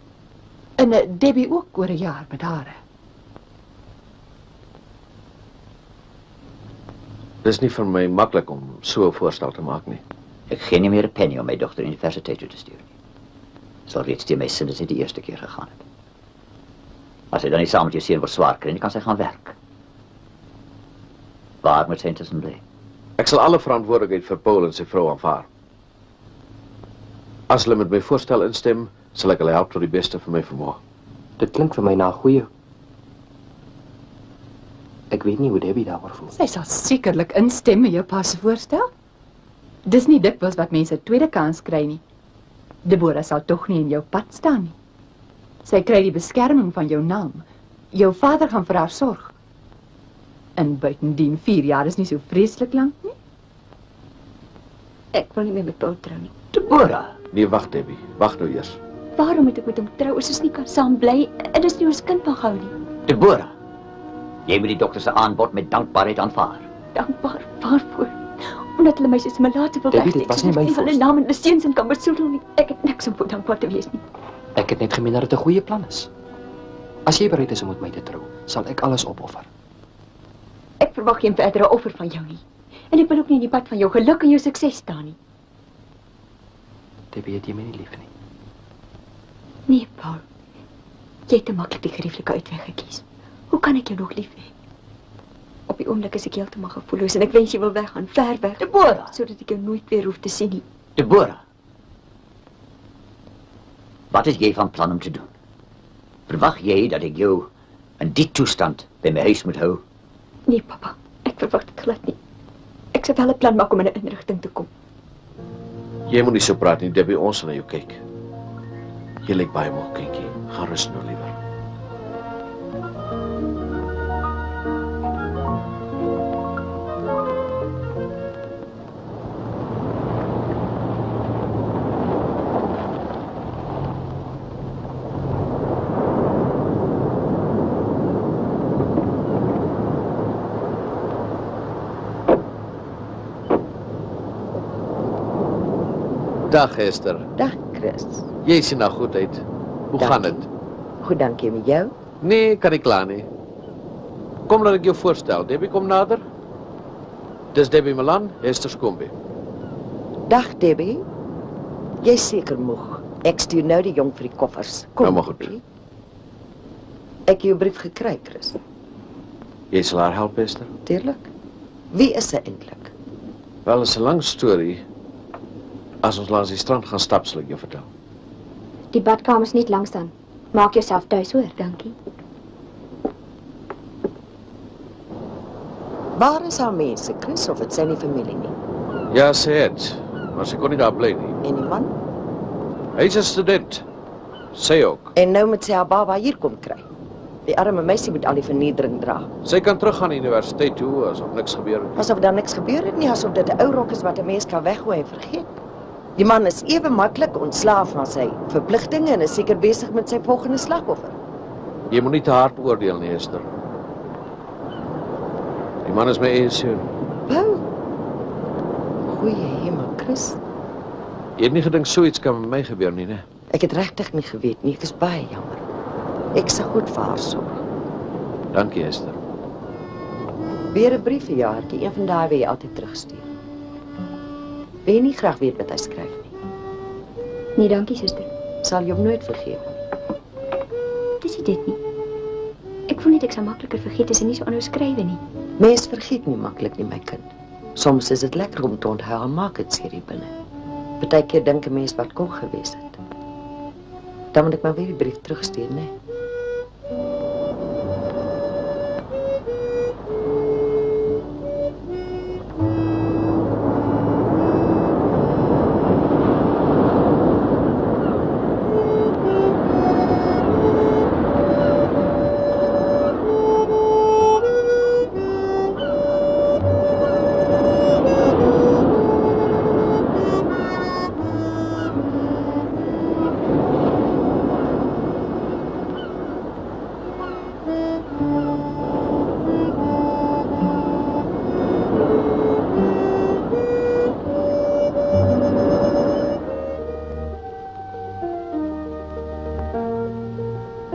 En Debbie ook oor 'n jaar met haar. Dis nie vir my maklik om so 'n voorstel te maak nie. Ek gee nie meer 'n penny om my dogter universiteit toe te stuur nie. Sal reeds teen my sin as dit die eerste keer gegaan het. As hy dan nie saam met jou seun wil swaar kry nie, kan sy gaan werk. Waar moet sy intussen bly? Ek sal alle verantwoordelikheid vir Paul en sy vrou aanvaar. As hulle met my voorstel instem, sal ek hulle help tot die beste van my vermoë. Dit klink vir my na 'n goeie. Ek weet nie hoe Debbie daaroor voel. Sy sal sekerlik instem met jou pa se voorstel. Dis nie dikwels wat mense 'n tweede kans kry nie. Deborah sal tog nie in jou pad staan nie. Sy kry die beskerming van jou naam. Jou vader gaan vir haar sorg. En buitendien 4 jaar is nie so vreeslik lank nie. Ek wil nie meer met Paul trou nie. Deborah! Nee, wag Debbie. Wag nou eers. Waarom moet ek met hom trou as ons nie kan saam bly en dis nie ons kind mag hou nie? Deborah! Jy moet die dokter se aanbod met dankbaarheid aanvaar. Dankbaar waarvoor? Omdat hulle my soos 'n malaatse wil Debbie, dit was nie my hulle naam en hulle seuns kan besoedel nie. Ek het niks om voor dankbaar te wees nie. Ek het net gemeen dat dit 'n goeie plan is. As jy bereid is om met my te trou, sal ek alles opoffer. Ek verwag geen verdere offer van jou nie. En ek wil ook nie in die pad van jou geluk en jou sukses staan nie. Debbie, het jy my nie lief nie. Nee, Paul. Jy het te maklik die gerieflike uitweg gekies. Hoe kan ek jou nog lief hê? Op die oomblik is ek heeltemal gevoelloos en ek wens jy wil weggaan, ver weg. Deborah! Sodat ek jou nooit weer hoef te sien nie. Deborah! Wat is jy van plan om te doen? Verwag jy dat ek jou in die toestand by my huis moet hou? Nee, papa. Ek verwag dit glad nie. Ek sal wel 'n plan maak om in 'n inrigting te kom. Jy moet nie so praat nie, Debbie, ons sal na jou kyk. Jy lyk baie moeg, kindjie. Gaan rus nou liewer. Dag Esther. Dag Chris. Jy sien nou goed uit. Hoe gaan dit? Goed, dankie met jou. Nee, kan nie kla nie. Kom laat ek jou voorstel. Debbie, kom nader. Dis Debbie Malan, Esther Skombe. Dag Debbie. Jy's seker moeg. Ek stuur nou die jong vir die koffers. Kom. Nou maar goed. Debbie. Ek het jou brief gekry, Chris. Jy sal haar help, Esther? Tuurlik. Wie is sy eintlik? Wel, is 'n lang storie. As ons langs die strand gaan stap, sal ek jou vertel. Die badkamer is niet langs dan. Maak jouself thuis hoor, dankie. Waar is haar mense, Chris, of het sy nie familie nie? Ja, sy het, maar sy kon nie daar bly nie. En die man? Hy's 'n student. Sy ook. En nou moet sy haar baba hier kom kry. Die arme meisie moet al die vernedering dra. Sy kan terug gaan universiteit toe asof niks gebeur het. Asof daar niks gebeur het nie, asof dit 'n ou rok is wat 'n mens kan weggooi en vergeet. Die man is ewe maklik ontslaaf van sy verpligtinge en is seker besig met sy volgende slagoffer. Jy moet nie te hard oordeel nie, Esther. Die man is my eie seun. Paul. Goeie hemel, Chris. Jy het nie gedink so iets kan met my gebeur nie, né? Ek het regtig nie geweet nie. Ek is baie jammer. Ek sal goed vir haar sorg. Dankie, Esther. Weer 'n brief vir jaartjie, een van daai wat jy altyd terugstuur. Wil jy nie graag weet wat hy skryf nie? Nee, dankie, suster. Sal jy hom nooit vergeet nie? Dis nie dit nie. Ek voel net ek sal makliker vergeet as hy nie so aanhou skrywe nie. Mens vergeet nie maklik nie, my kind. Soms is dit lekker om te onthou en maak dit seer hier binne. Partykeer dink 'n mens wat kon gewees het. Dan moet ek maar weer die brief terugstuur, né?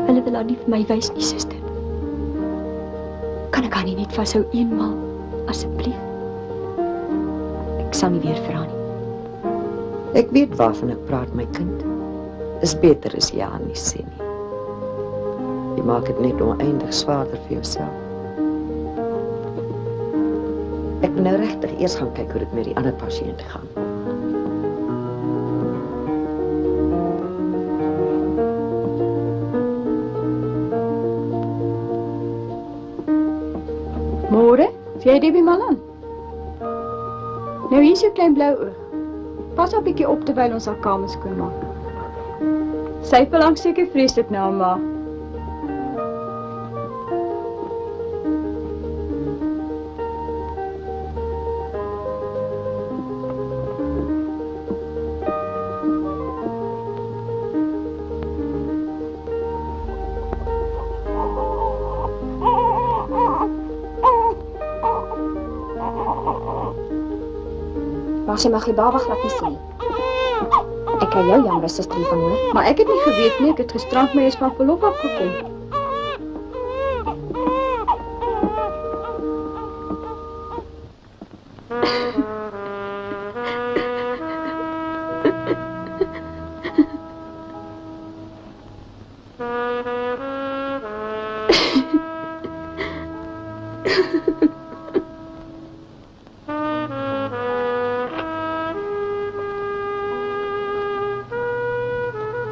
Hulle wil haar nie vir my wys nie, suster. Kan ek haar nie net vashou eenmaal, asseblief? Ek sal nie weer vra nie. Ek weet waarvan ek praat, my kind. Is beter as ja nie sê nie. Jy maak dit net oneindig swaarder vir jouself. Ek wil nou regtig eers gaan kyk hoe dit met die ander pasiënt gaan. Môre, is jy Debbie Malan? Nou hier is jou klein blou oog. Pas op bietjie op terwyl ons haar kamer skoonmaak. Sy verlang seker vreeslik na ma. Maar sy mag die baba glad nie sien nie. Ek kan jou jammer suster van hoor. Maar ek het nie geweet nie, ek het gisterand my eens van verlof afgekom.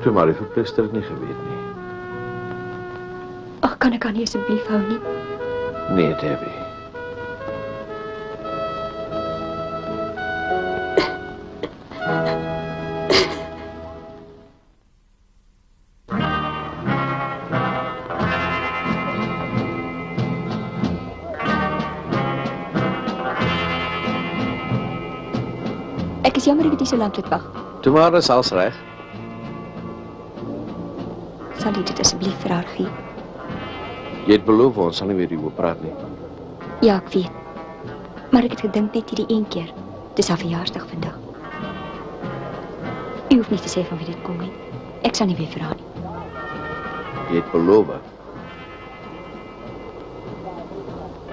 Toe maar die verpleegster het nie geweet nie. Ag, kan ek aan nie asseblief hou nie? Nee, Debbie. Ek is jammer ek het nie so lank laat wag. Toe maar is alles reg. Sal jy dit asseblief vir haar gee? Jy het beloof ons sal nie weer hieroor praat nie. Ja, ek weet. Maar ek het gedink net hierdie een keer. Dis haar verjaarsdag vandag. U hoef nie te sê van wie dit kom nie. Ek sal nie weer vra nie. Jy het beloof.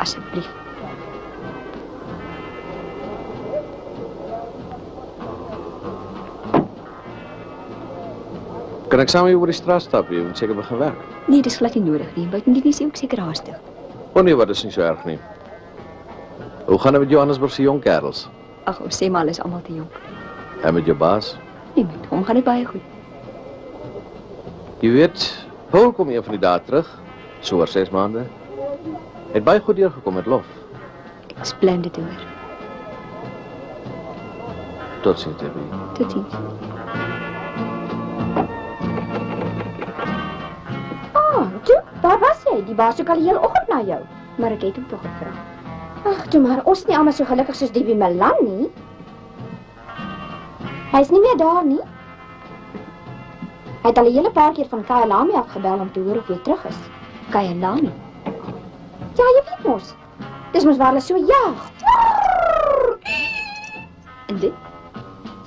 Asseblief. Kan ek saam met jou oor die straat stap? Jy moet seker begin werk. Nee, dis glad nie nodig nie. Buiten dit is ook seker haastig. O nee, wat is nie so erg nie. Hoe gaan dit met Johannesburgse jong kerels? Ag, ons sê maar hulle is almal te jonk. En met jou baas? Nee, met hom gaan dit baie goed. Jy weet, Paul kom een van die dae terug, so oor 6 maande. Het baie goed deurgekom met lof. Ek is bly om dit te hoor. Totsiens, Debbie. Totsiens. Toe, waar was jy? Die baas soek al die hele oggend na jou. Maar ek het hom tog gevra. Ag, toe maar, ons is nie almal so gelukkig soos Debbie Malan nie. Hy is nie meer daar nie. Hy het al 'n hele paar keer van Kyalami afgebel om te hoor of jy terug is. Kyalami? Ja, jy weet mos. Dis mos waar hulle so jaag. En dit?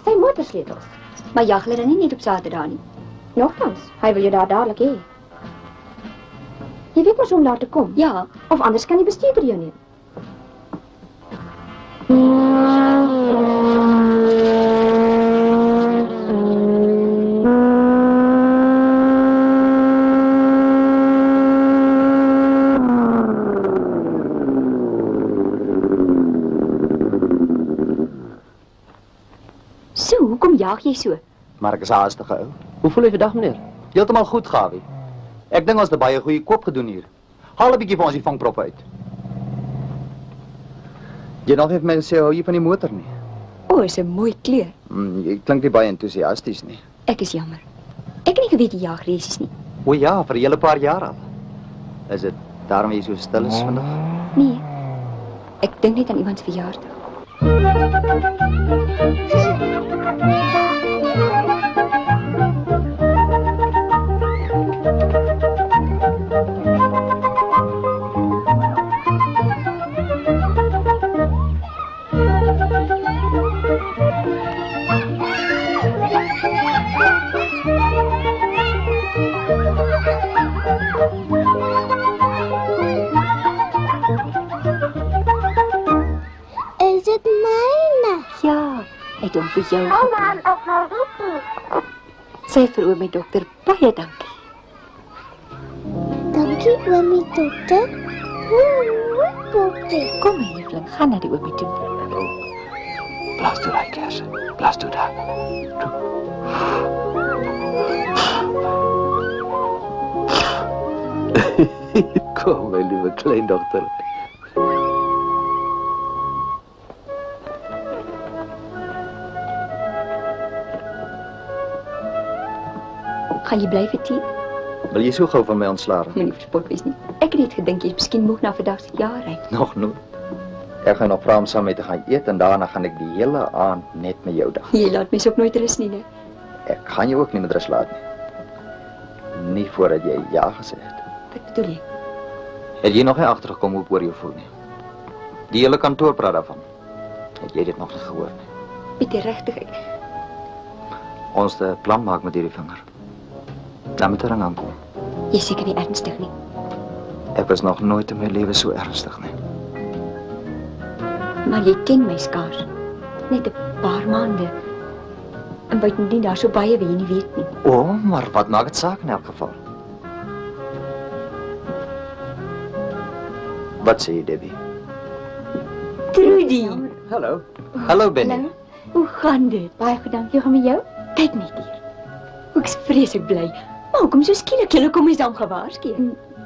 Sy motorsleutels. Maar jag hulle dan nie net op Saterdag nie? Nogtans, hy wil jou daar dadelik hê. Jy weet mos hoe om daar te kom. Ja. Of anders kan die bestuurder jou neem. So, hoekom jaag jy so? Maar ek is 'n haastige ou. Hoe voel jy vandag, meneer? Heeltemal goed, Gawie. Ek dink ons het baie goeie koop gedoen hier. Haal 'n bietjie vir ons die vangprop uit. Jy nog het my gesê hou jy van die motor nie. O, is 'n mooi kleur. Jy klink nie baie entoesiasties nie. Ek is jammer. Ek het nie geweet jy jag resies nie. O ja, vir 'n hele paar jaar al. Is dit daarom jy so stil is vandag? Nee. Ek dink net aan iemand se verjaarsdag. Is dit myne? Ja, Het hom vir jou gekoop. Sê vir oomie dokter baie dankie. Dankie, oomie dokter. Kom my liefling, gaan na die oomie toe. Blaas toe daai kers. Blaas toe daar. Kom my liewe kleindogter. Gaan jy bly vir tien? Wil jy so gou van my ontslaa? Moenie verspot wees nie. Ek het net gedink jy is miskien moeg na vandag se jaar ry. Nog nooit. Ek gaan nog vra om saam met te gaan eet en daarna gaan ek die hele aand net met jou dag. Jy laat mens ook nooit rus nie, né? Ek gaan jou ook nie met rus laat nie. Nie voordat jy ja gesê het. Wat bedoel jy? Het jy nog nie agtergekom hoe oor jou voel nie? Die hele kantoor praat daarvan. Het jy dit nog nie gehoor nie? Pieter, regtig. Ons het 'n plan maak met hierdie vinger. Dan moet er aan aankom. Jy is seker nie ernstig nie. Ek was nog nooit in my lewe so ernstig nie. Maar jy ken my skaars. Net 'n paar maande. En buitendien daar so baie wat jy nie weet nie. O, maar wat maak dit saak in elk geval? Wat sê jy, Debbie? Trudy. Hallo. Hallo, Benny. Hoe gaan dit? Baie goed, dankie. Hoe gaan met jou? Kyk net hier. Ek's vreeslik bly. Maar hoekom so skielik? Julle kom eens dan gewaarsku.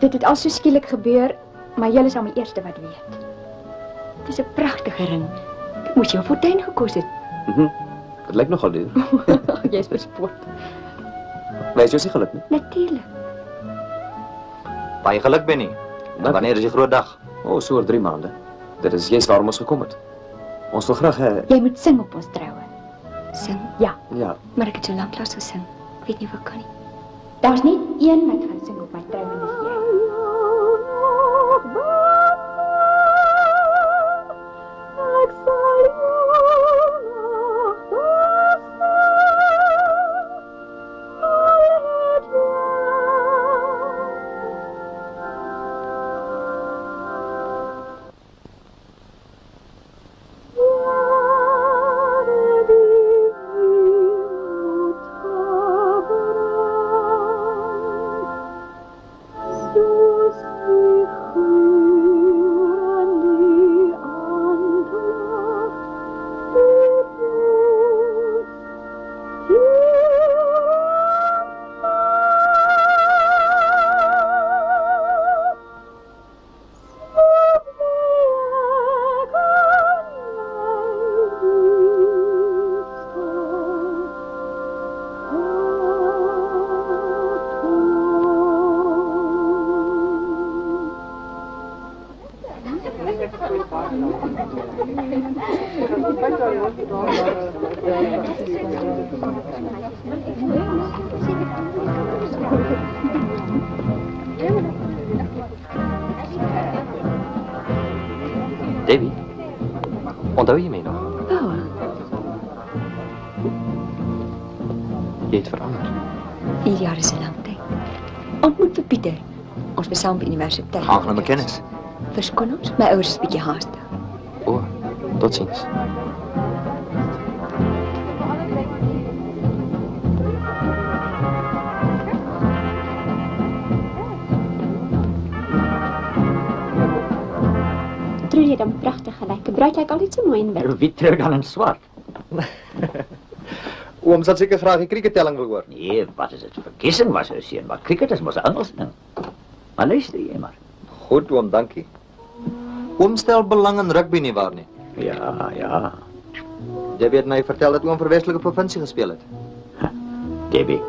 Dit het al so skielik gebeur, maar jy is al my eerste wat weet. Dis 'n pragtige ring. Dit moes jou fortuin gekos het. Dit lyk nogal duur. Jy's verspot. Wys jy is geluk nie? Natuurlik. Baie geluk, Benny. En wanneer is die groot dag? O, so oor 3 maande. Dit is juist waarom ons gekom het. Ons wil graag Jy moet sing op ons troue. Sing? Ja. Ja. Maar ek het so lank lank gesing. Ek weet nie of ek kan nie. Daar's net een wat gaan sing op my troue en dis jy. Debbie, onthou jy my nog? Oh, Jy het verander. 4 jaar is 'n lang tyd. Ontmoet vir Pieter. Ons was saam op universiteit. Aangename kennis. Verskon ons, my ouers is bietjie haastig. O, totsiens. Trudy het hom pragtig gelyk. 'n Bruid lyk altyd so mooi in wit. Wie trou dan in swart? Oom sal seker graag die krieketelling wil hoor. Nee, wat is dit? Verkiesing was er seën, maar cricket is mos 'n Engels ding. Maar luister jy maar. Goed, oom, dankie. Oom stel belang in rugby nie waar nie? Ja, ja. Jy weet my vertel dat oom vir Westelike provinsie gespeel het. Debbie,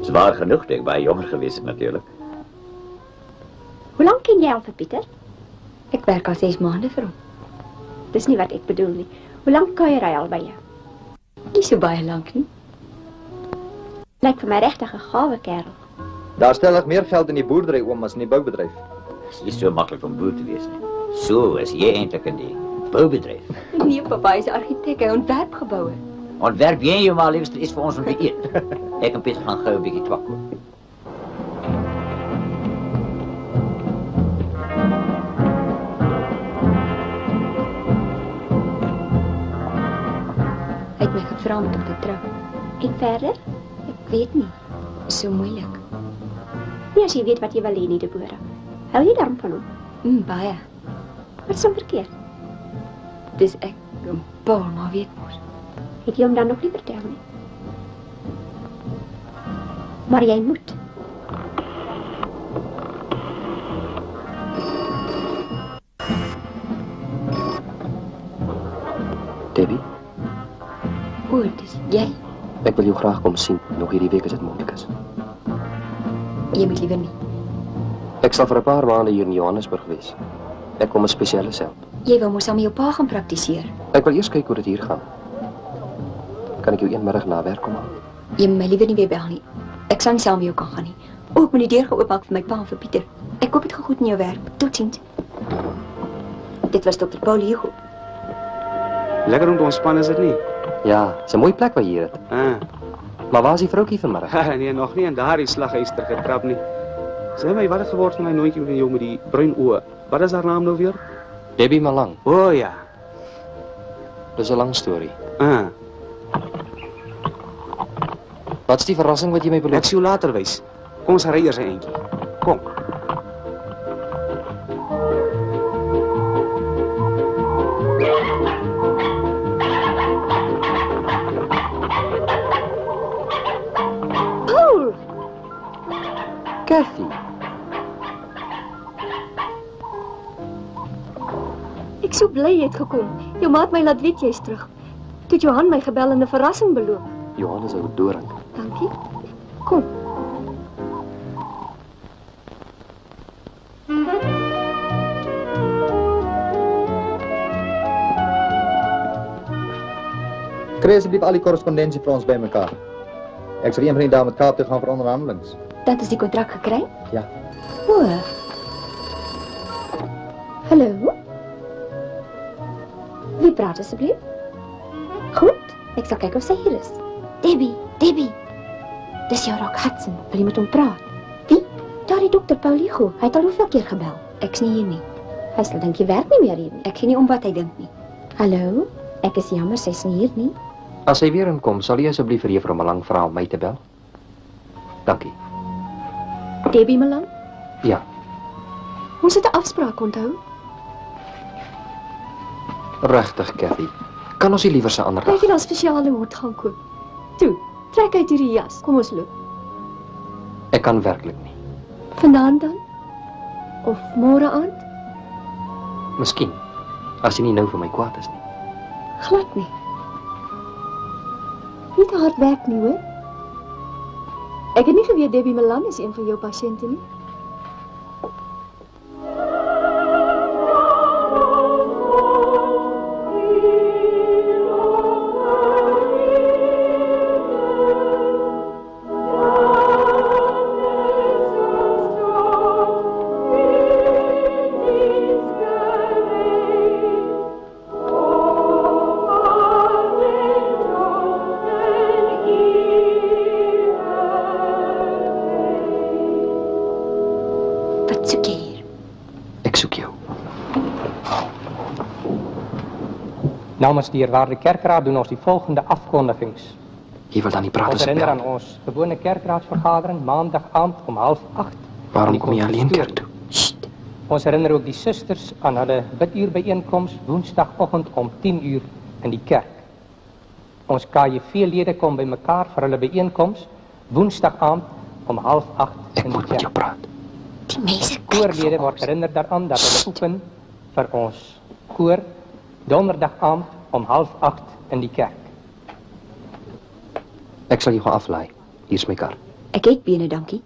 zwaar genoeg dat ek baie jonger geweest het natuurlik. Hoe lank ken jy al vir Pieter? Ek werk al 6 maande vir hom. Dis nie wat ek bedoel nie. Hoe lank kuier hy al by jou? Nie so baie lank nie. Lyk vir my regtig 'n gawe kerel. Daar stellig meer geld in die boerdery oom as in die boubedryf. Dit is nie so maklik om boer te wees nie. So is jy eintlik in die boubedryf. Nee, papa is argitek, hy ontwerp geboue. Ontwerp jy jou maar liefst iets vir ons om te eet. Ek en Pieter gaan gou 'n bietjie twak koop. Hy het my gevra om te trou. En verder? Ek weet nie. Is so moeilik. Nie as jy weet wat jy wil hê nie, Deborah. Hou jy daarom van hom? Baie. Wat is hom verkeerd? Dis ek en Paul maar weet mos. Het jy hom dan nog nie vertel nie? Maar jy moet. Debbie, O, dis jy. ek wil jou graag kom sien, nog hierdie week as dit moontlik is. Jy moet liever nie. Ek sal vir 'n paar maande hier in Johannesburg wees. Ek kom 'n spesialis help. Jy wil mos saam met jou pa gaan praktiseer. Ek wil eers kyk hoe dit hier gaan. Kan ek jou een middag na werk kom haal? Jy moet my liever nie weer bel nie. Ek sal nie saam met jou kan gaan nie. O, ek moet die deur geoopmaak vir my pa en vir Pieter. Ek hoop dit gaan goed in jou werk. Totsiens. Dit was Dr. Paul Hugo. Lekker om te ontspan is dit nie? Ja, dis 'n mooi plek waar jy hier het. Maar waar is die vroukie vanmiddag? Nee, nog nie in daardie slaghuister getrap nie. Sê my, wat het geword van my nooitjie met jou met die bruin oë? Wat is haar naam nou weer? Debbie Malang. O ja. Dis 'n lang storie. Wat is die verrassing wat jy my beloof? Ek sal jou later wys. Kom ons ry eers 'n eentjie. Kom. Paul! Kathy. Ek is so bly jy het gekom. Jou maat my laat weet jy's terug. Toe het Johan my gebel en 'n verrassing beloof. Johan is ou doring. Dankie. Kom. Kry asseblief al die korrespondensie vir ons bymekaar. Ek sal een van die dae met Kaap toe gaan vir onderhandelings. Dat is die kontrak gekry? Ja. O. Hallo? Wie praat asseblief? Goed, ek sal kyk of sy hier is. Debbie. Dis jou Rock Hudson. Wil jy met hom praat? Daardie dokter Paul Hugo, hy het al hoeveel keer gebel. Ek's nie hier nie. Hy sal dink jy werk nie meer hier nie. Ek gee nie om wat hy dink nie. Hallo? Ek is jammer sy's nie hier nie. As hy weer inkom, sal jy asseblief vir juffrou Malang vra om my te bel? Dankie. Debbie Malang? Ja. Ons het 'n afspraak onthou. Regtig, Kathy. Kan ons nie liewer 'n ander dag? Jy wil 'n spesiale hoed gaan koop. Toe, trek uit hierdie jas. Kom ons loop. Ek kan werklik nie. Vanaand dan? Of môre aand? Miskien. As jy nie nou vir my kwaad is nie. Glad nie. Nie te hard werk nie, hoor. Ek het nie geweet Debbie Malang is een van jou pasiënte nie. Namens die eerwaarde kerkraad doen ons die volgende afkondigings. Jy wil dan nie praat ons herinner aan ons gewone kerkraadsvergadering maandag aand om 7:30. Waarom kom jy alleen kerk toe? Ons herinner ook die susters aan hulle biduur byeenkoms woensdagoggend om 10:00 in die kerk. Ons KJV-lede kom bymekaar vir hulle byeenkoms woensdag aand om 7:30 in die kerk. Ek moet met jou praat. Die mense koorlede word herinner daaraan dat hulle oefen vir ons koor donderdag aand om 7:30 in die kerk. Ek sal jou gaan aflaai. Hier is my kar. Ek het bene, dankie.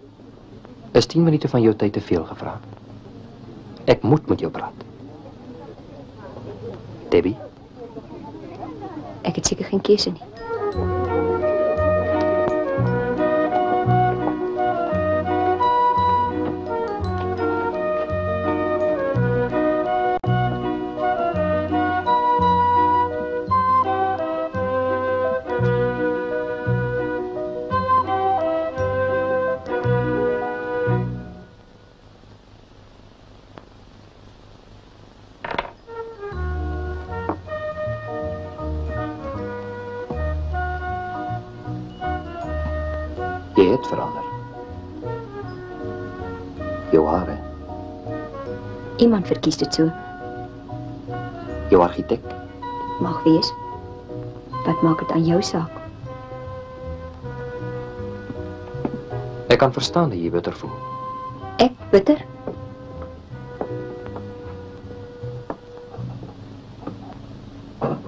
Is 10 minute van jou tyd te veel gevra? Ek moet met jou praat. Debbie? Ek het seker geen keuse nie. Jy het verander. Jou hare, Iemand verkies dit so. jou argitek. Mag wees. Wat maak dit aan jou saak? Ek kan verstaan dat jy bitter voel. Ek bitter?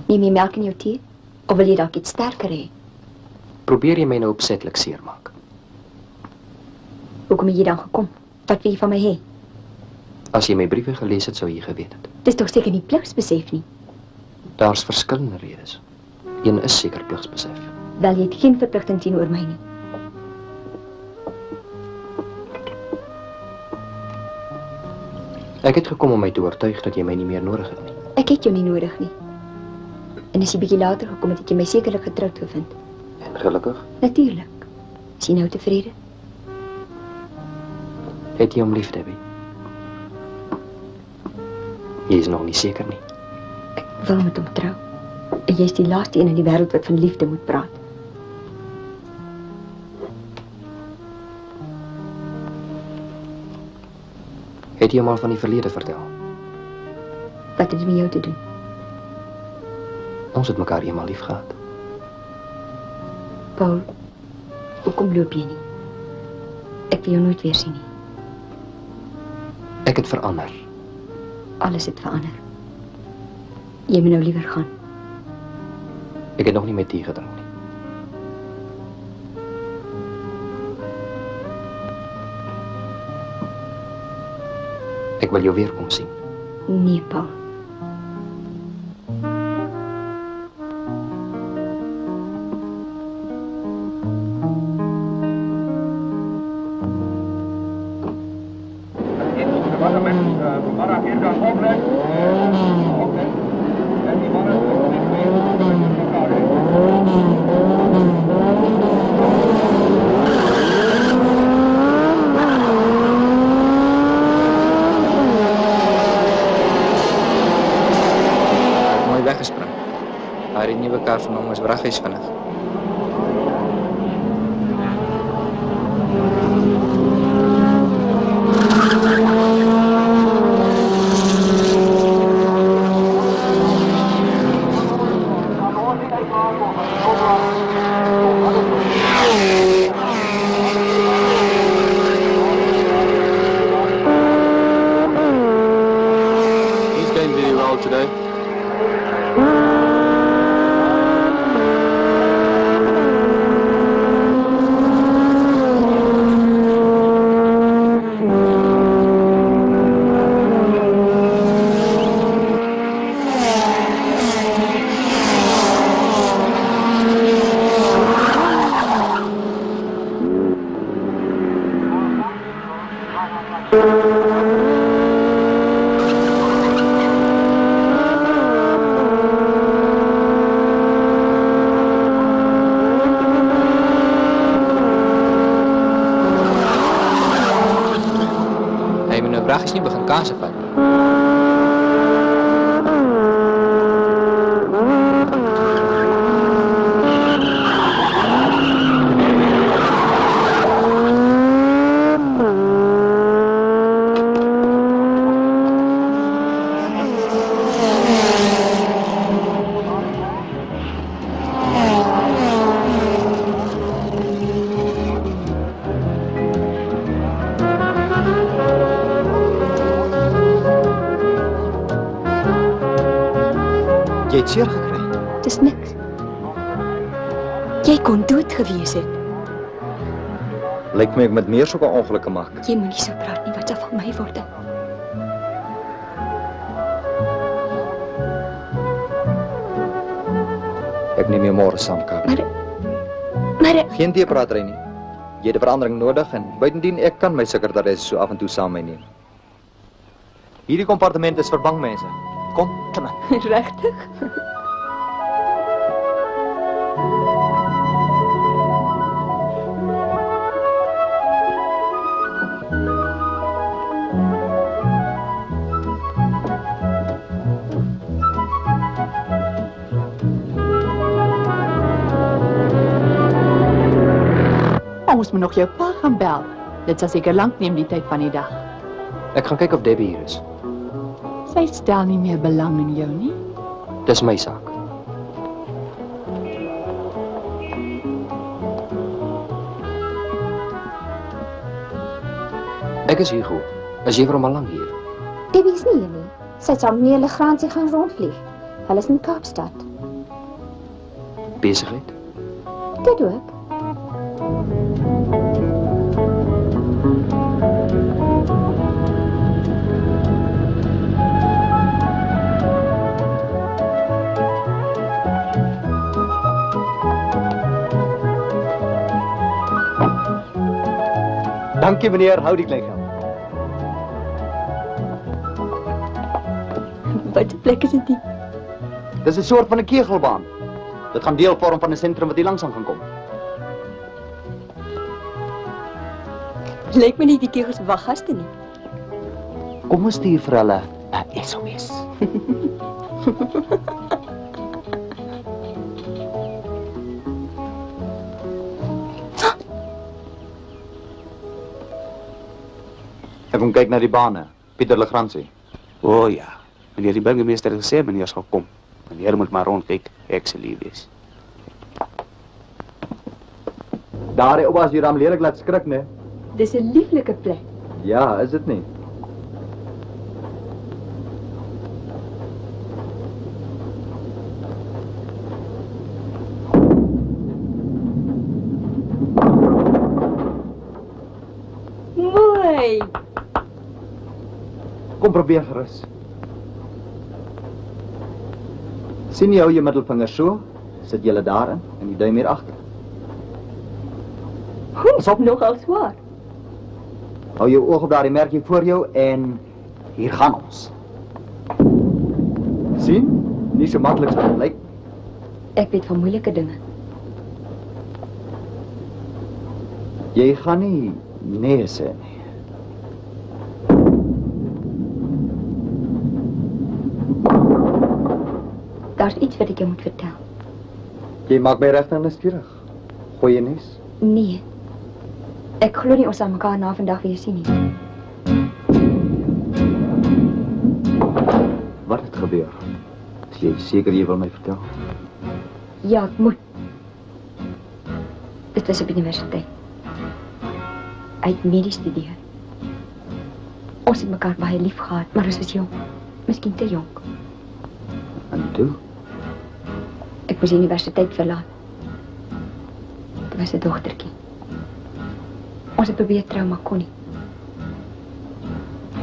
Neem jy melk in jou tee? Of wil jy dalk iets sterker hê? Probeer jy my nou opsetlik seermaak? Hoekom het jy dan gekom? Wat wil jy van my hê? As jy my briewe gelees het, sou jy geweet het. Dis tog seker nie pligsbesef nie. Daar's verskillende redes. Een is seker pligsbesef. Wel, jy het geen verpligting teenoor my nie. Ek het gekom om my te oortuig dat jy my nie meer nodig het nie. Ek het jou nie nodig nie. En as jy bietjie later gekom het, het jy my sekerlik getroud gevind. En gelukkig? Natuurlik. Is jy nou tevrede? Het jy hom lief, Debbie? Jy is nog nie seker nie. Ek wil met hom trou. En jy is die laaste een in die wêreld wat van liefde moet praat. Het jy hom al van die verlede vertel? Wat het dit met jou te doen? Ons het mekaar eenmaal lief gehad. Paul, hoekom loop jy nie? Ek wil jou nooit weer sien nie. Ek het verander. Alles het verander. Jy moet nou liewer gaan. Ek het nog nie met thee gedrink nie. Ek wil jou weer kom sien. Nee, Paul. Vanmiddag hier gaan oplet. En die mannen mooi weggespring. Maar die nuwe kar van hom is wraggies vinnig. He's going very well today. Hy moet nou wraggies nie begin kanse vat. Jy het seer gekry. Dis niks. Jy kon dood gewees het. Lyk my ek met meer sulke ongelukke maak. Jy moenie so praat nie, wat sal van my word? Ek neem jou môre saam, Karen. Maar geen teepratery nie. Jy het 'n verandering nodig en buitendien ek kan my sekretaris so af en toe saam my neem. Hierdie kompartement is vir bang mense. Kom, kom maar. Regtig? moes me nog jou pa gaan bel. Dit sal seker lank neem die tyd van die dag. Ek gaan kyk of Debbie hier is. Sy stel nie meer belang in jou nie. Dis my saak. Ek is Hugo. Is jy vir hom al lank hier? Debbie is nie hier nie. Sy het saam met meneer Legrandsie gaan rondvlieg. Hulle is in Kaapstad. Besigheid? Dit ook. Dankie meneer, hou die kleingeld. Wat 'n plek is dit? Dis 'n soort van 'n kegelbaan. Dit gaan deel vorm van 'n sentrum wat hier langsaan gaan kom. Lyk my nie die kegels wag gaste nie. Kom ons stuur vir hulle 'n SOS. Ek kom kyk na die bane. Pieter Legrandsie. O ja. Meneer die burgemeester het gesê meneer sal kom. Meneer moet maar rondkyk, ek sal lief wees. Daar die oupas hier leer ek laat skrik, né? Dis 'n lieflike plek. Ja, is dit nie? Mooi. Kom probeer gerus. Sien jy hoe jou middelvinger so? Sit julle daarin en die duim hier agter. Ons op nogal swaar. Hou jou oog op daardie merkie voor jou en hier gaan ons. Sien? Nie so maklik as dit lyk. Ek weet van moeilike dinge. Jy gaan nie nee sê nie. Daar's iets wat ek jou moet vertel. Jy maak my regtig nuuskierig. Goeie nuus? Nee. Ek glo nie ons sal mekaar na vandag weer sien nie. Wat het gebeur? Is jy seker jy wil my vertel? Ja, ek moet. Dit was op die universiteit. Uit medies studeer. Ons het mekaar baie lief gehad, maar ons was jong. Miskien te jong. En toe? Ek moes die universiteit verlaat. Dit was 'n dogtertjie. Ons het probeer trou, maar kon nie.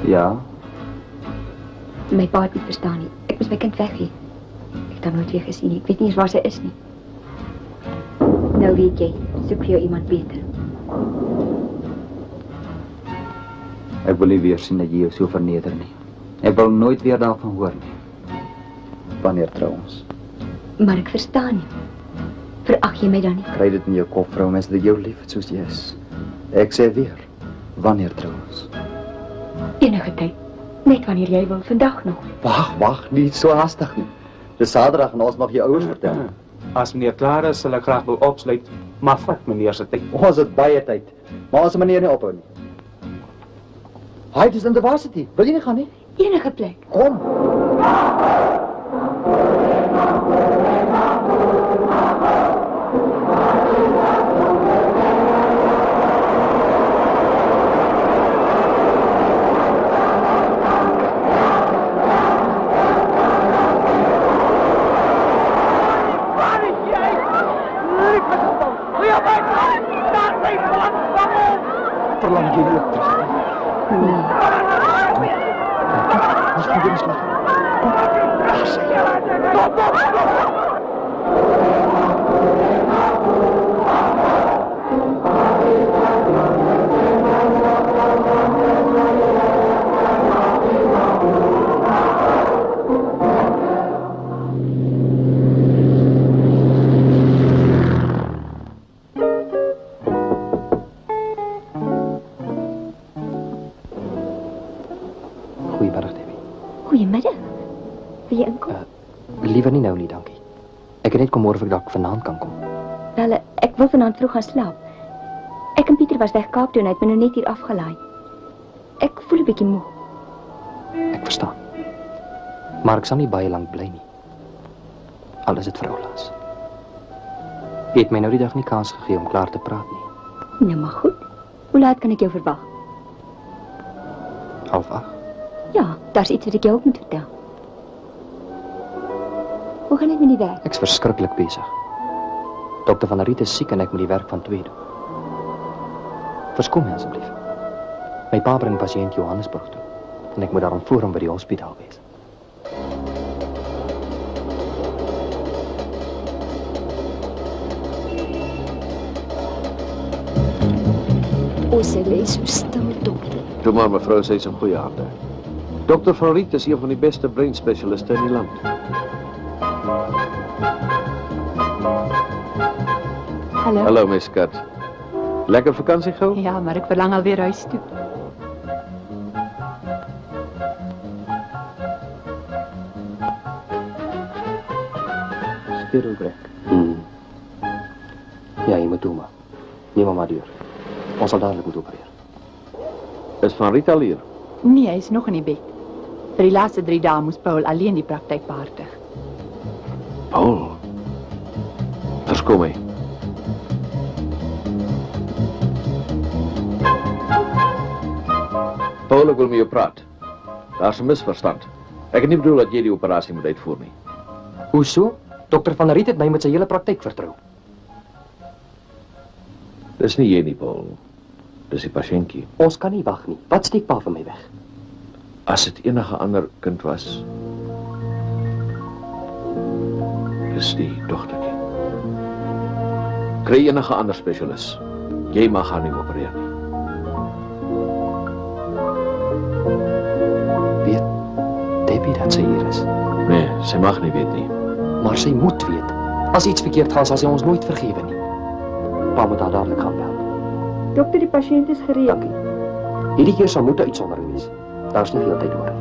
Ja. My pa het nie verstaan nie. Ek moes my kind weggee. Ek het haar nooit weer gesien nie. Ek weet nie eens waar sy is nie. Nou weet jy, soek vir jou iemand beter. Ek wil nie weer sien dat jy jou so verneder nie. Ek wil nooit weer daarvan hoor nie. Wanneer trou ons? Maar ek verstaan nie. Verag jy my dan nie? Kry dit in jou kop, vrou, mens dat jou lief het soos jy is. Ek sê weer, wanneer trou ons? Enige tyd. Net wanneer jy wil, vandag nog. Wag, nie so haastig nie. Dis Saterdag en ons mag jou ouers vertel. As meneer klaar is, sal ek graag wil opsluit, maar vat meneer se tyd. Ons het baie tyd, maar ons meneer nie ophou nie. Hy is in die varsity. Wil jy nie gaan nie? Enige plek. Kom. Verlang jy nie ook terug nie? Nee. Ons probeer eens lachen. Daar sê jy. Liever nie nou nie, dankie. Ek het net kom hoor of ek dalk vanaand kan kom. Wel, ek wil vanaand vroeg gaan slaap. Ek en Pieter was weg Kaap toe en hy het my nou net hier afgelaai. Ek voel 'n bietjie moeg. Ek verstaan. Maar ek sal nie baie lank bly nie. Al is dit vir oulaas. Jy het my nou die dag nie kans gegee om klaar te praat nie. Nou maar goed. Hoe laat kan ek jou verwag? 7:30. Ja, daar's iets wat ek jou ook moet vertel. Hoe gaan dit met die werk? Ek's verskriklik besig. Dr. van der Riet is siek en ek moet die werk van 2 doen. Verskoon my asseblief. My pa bring pasiënt Johannesburg toe en ek moet daarom voor hom by die hospitaal wees. Ons lê so stil, dokter. Toe maar mevrou, sy is in goeie hande. Dr. van Riet is een van die beste breinspesialiste in die land. Hallo. Hallo, my skat. Lekker vakansie gehou? Ja, maar ek verlang alweer huis toe. Spiegelbrek. Ja, jy moet toe maar. Neem maar deur. Ons sal dadelijk moet opereer. Is Van Riet al hier? Nee, hy is nog in die bed. Vir die laaste 3 dae moes Paul alleen die praktyk behartig. Paul? Verskoon my. Paul, ek wil met jou praat. Daar's 'n misverstand. Ek het nie bedoel dat jy die operasie moet uitvoer nie. Hoeso? Dr. van der Riet het my met sy hele praktyk vertrou. Dis nie jy nie, Paul. Dis die pasiëntjie. Ons kan nie wag nie. Wat steek pa van my weg? As dit enige ander kind was. Dis die dogtertjie. Kry enige ander spesialis. Jy mag haar nie opereer nie. Weet Debbie dat sy hier is? Nee, sy mag nie weet nie. Maar sy moet weet. As iets verkeerd gaan, sal sy ons nooit vergewe nie. Pa moet haar dadelik gaan bel. Dokter, die pasiënt is gereed. Dankie. Hierdie keer sal moet 'n uitsondering wees. Daar's nie veel tyd oor nie.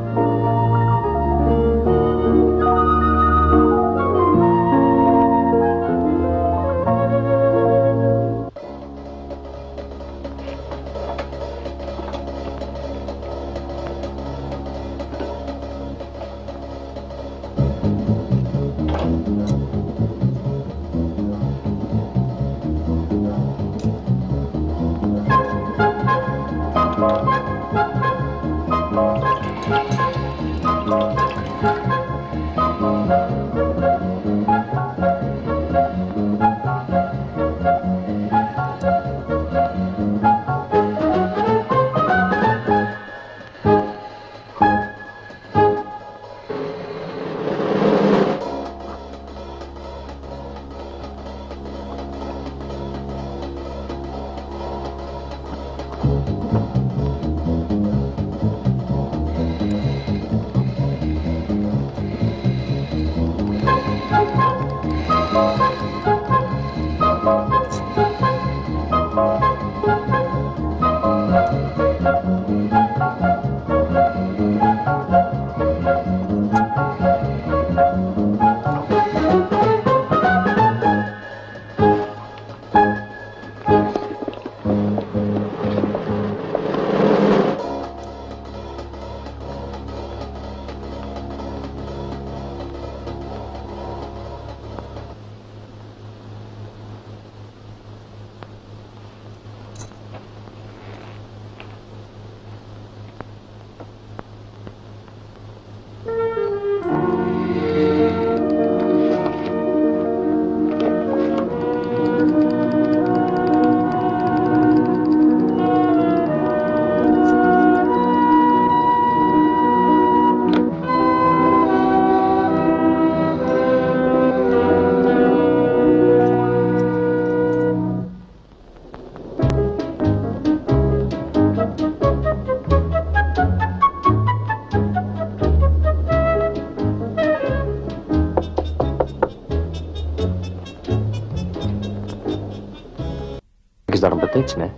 Is daarom betyds, né?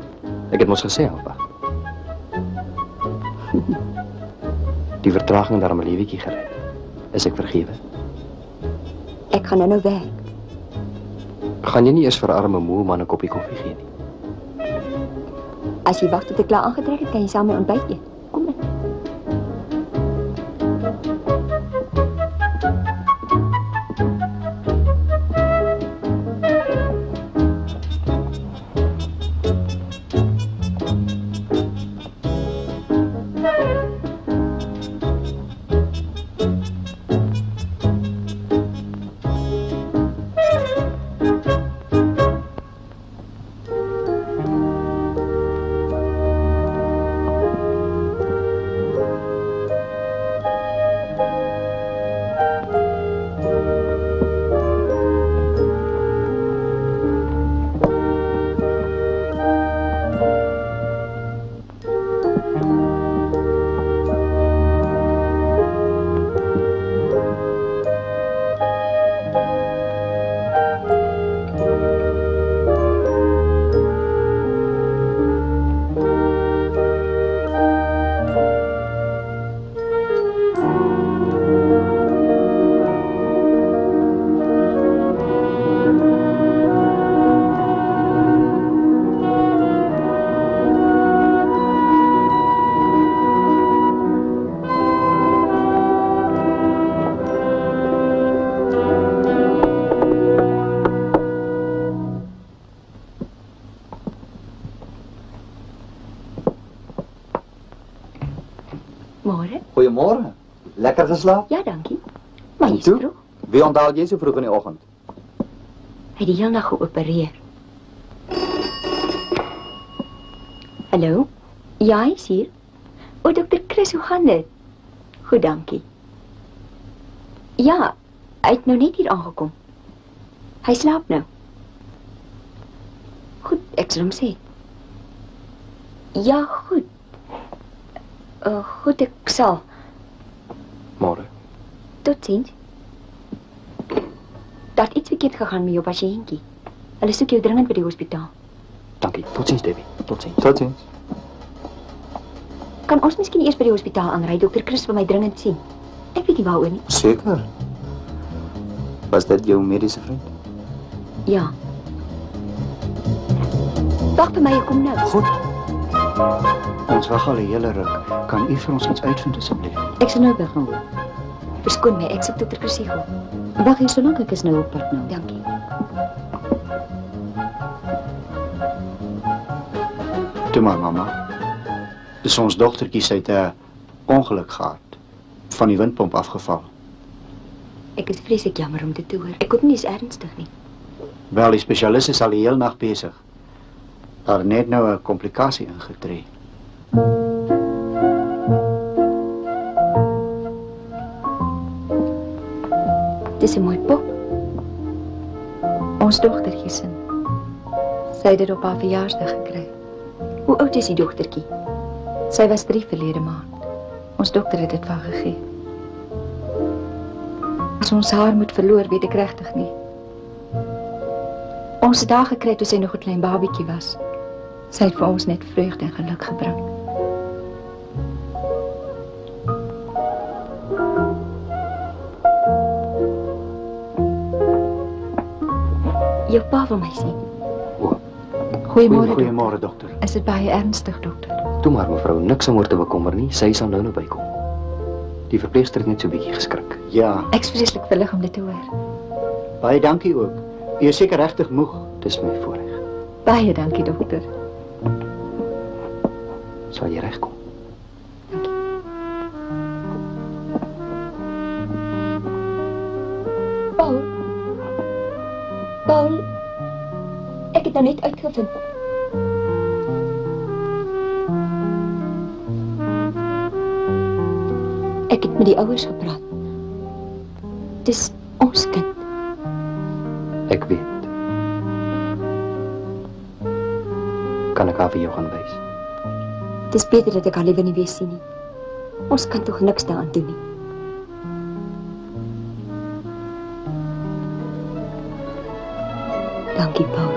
Ek het mos gesê, Alba. Die vertraging daarom 'n lewietjie gered. Is ek vergewe? Ek gaan nou werk. Gaan jy nie eers vir arme moe man 'n koppie koffie gee nie? As jy wag tot ek klaar aangetrek het, kan jy saam met my ontbyt eet. Kom in. Goeiemorgen. Lekker geslapen? Ja, dankie. Maar jy is vroeg. Wie onthaal jy so vroeg in die oggend? Hy het die hele nag geopereer. Hallo? Ja, hy is hier. O, dokter Chris, hoe gaan dit? Goed, dankie. Ja, hy het nou net hier aangekom. Hy slaap nou. Goed, ek sal hom sê. Ja, goed. Goed, ek sal. Môre. Totsiens. Daar het iets verkeerd gegaan met jou pasiëntjie. Hulle soek jou dringend by die hospitaal. Dankie. Totsiens, Debbie. Totsiens. Totsiens. Kan ons miskien eers by die hospitaal aanry? Dokter Chris wil my dringend sien. Ek weet nie waaroor nie. Seker. Was dit jou mediese vriend? Ja. Wag vir my, ek kom nou. Goed. Ons wag al 'n hele ruk. Kan u vir ons iets uitvind asseblief? Ek sal nou by gaan hoor. Verskoon my, ek soek dokter Crucigo. Wag hier solank ek is nou op pad nou. Dankie. Toe maar, mamma. Dis ons dogtertjie, sy het 'n ongeluk gehad. Van die windpomp afgeval. Ek is vreeslik jammer om dit te hoor. Ek hoop nie is ernstig nie. Wel, die spesialis is al die hele nag besig. Daar het net nou 'n komplikasie ingetree. Dis 'n mooi pop. Ons dogtertjie se. Sy het dit op haar verjaarsdag gekry. Hoe oud is die dogtertjie? Sy was 3 verlede maand. Ons dokter het dit vir haar gegee. As ons haar moet verloor, weet ek regtig nie. Ons het haar gekry toe sy nog 'n klein babietjie was. Sy het vir ons net vreugde en geluk gebring. Jou pa wil my sien. Goeiemôre. Goeiemôre, dokter. Is dit baie ernstig, dokter? Toe maar, mevrou, niks om oor te bekommer nie. Sy sal nou bykom. Die verpleegster het net so 'n bietjie geskrik. Ja. Ek is vreeslik verlig om dit te hoor. Baie dankie ook. U is seker regtig moeg. Dis my voorreg. Baie dankie, dokter. Sal jy regkom? Paul. Paul. Ek het nou net uitgevind. Ek het met die ouers gepraat. Dis ons kind. Ek weet. Kan ek haar vir jou gaan wys? Dis beter dat ek haar liewer nie weer sien nie. Ons kan tog niks daaraan doen nie. Dankie, Paul.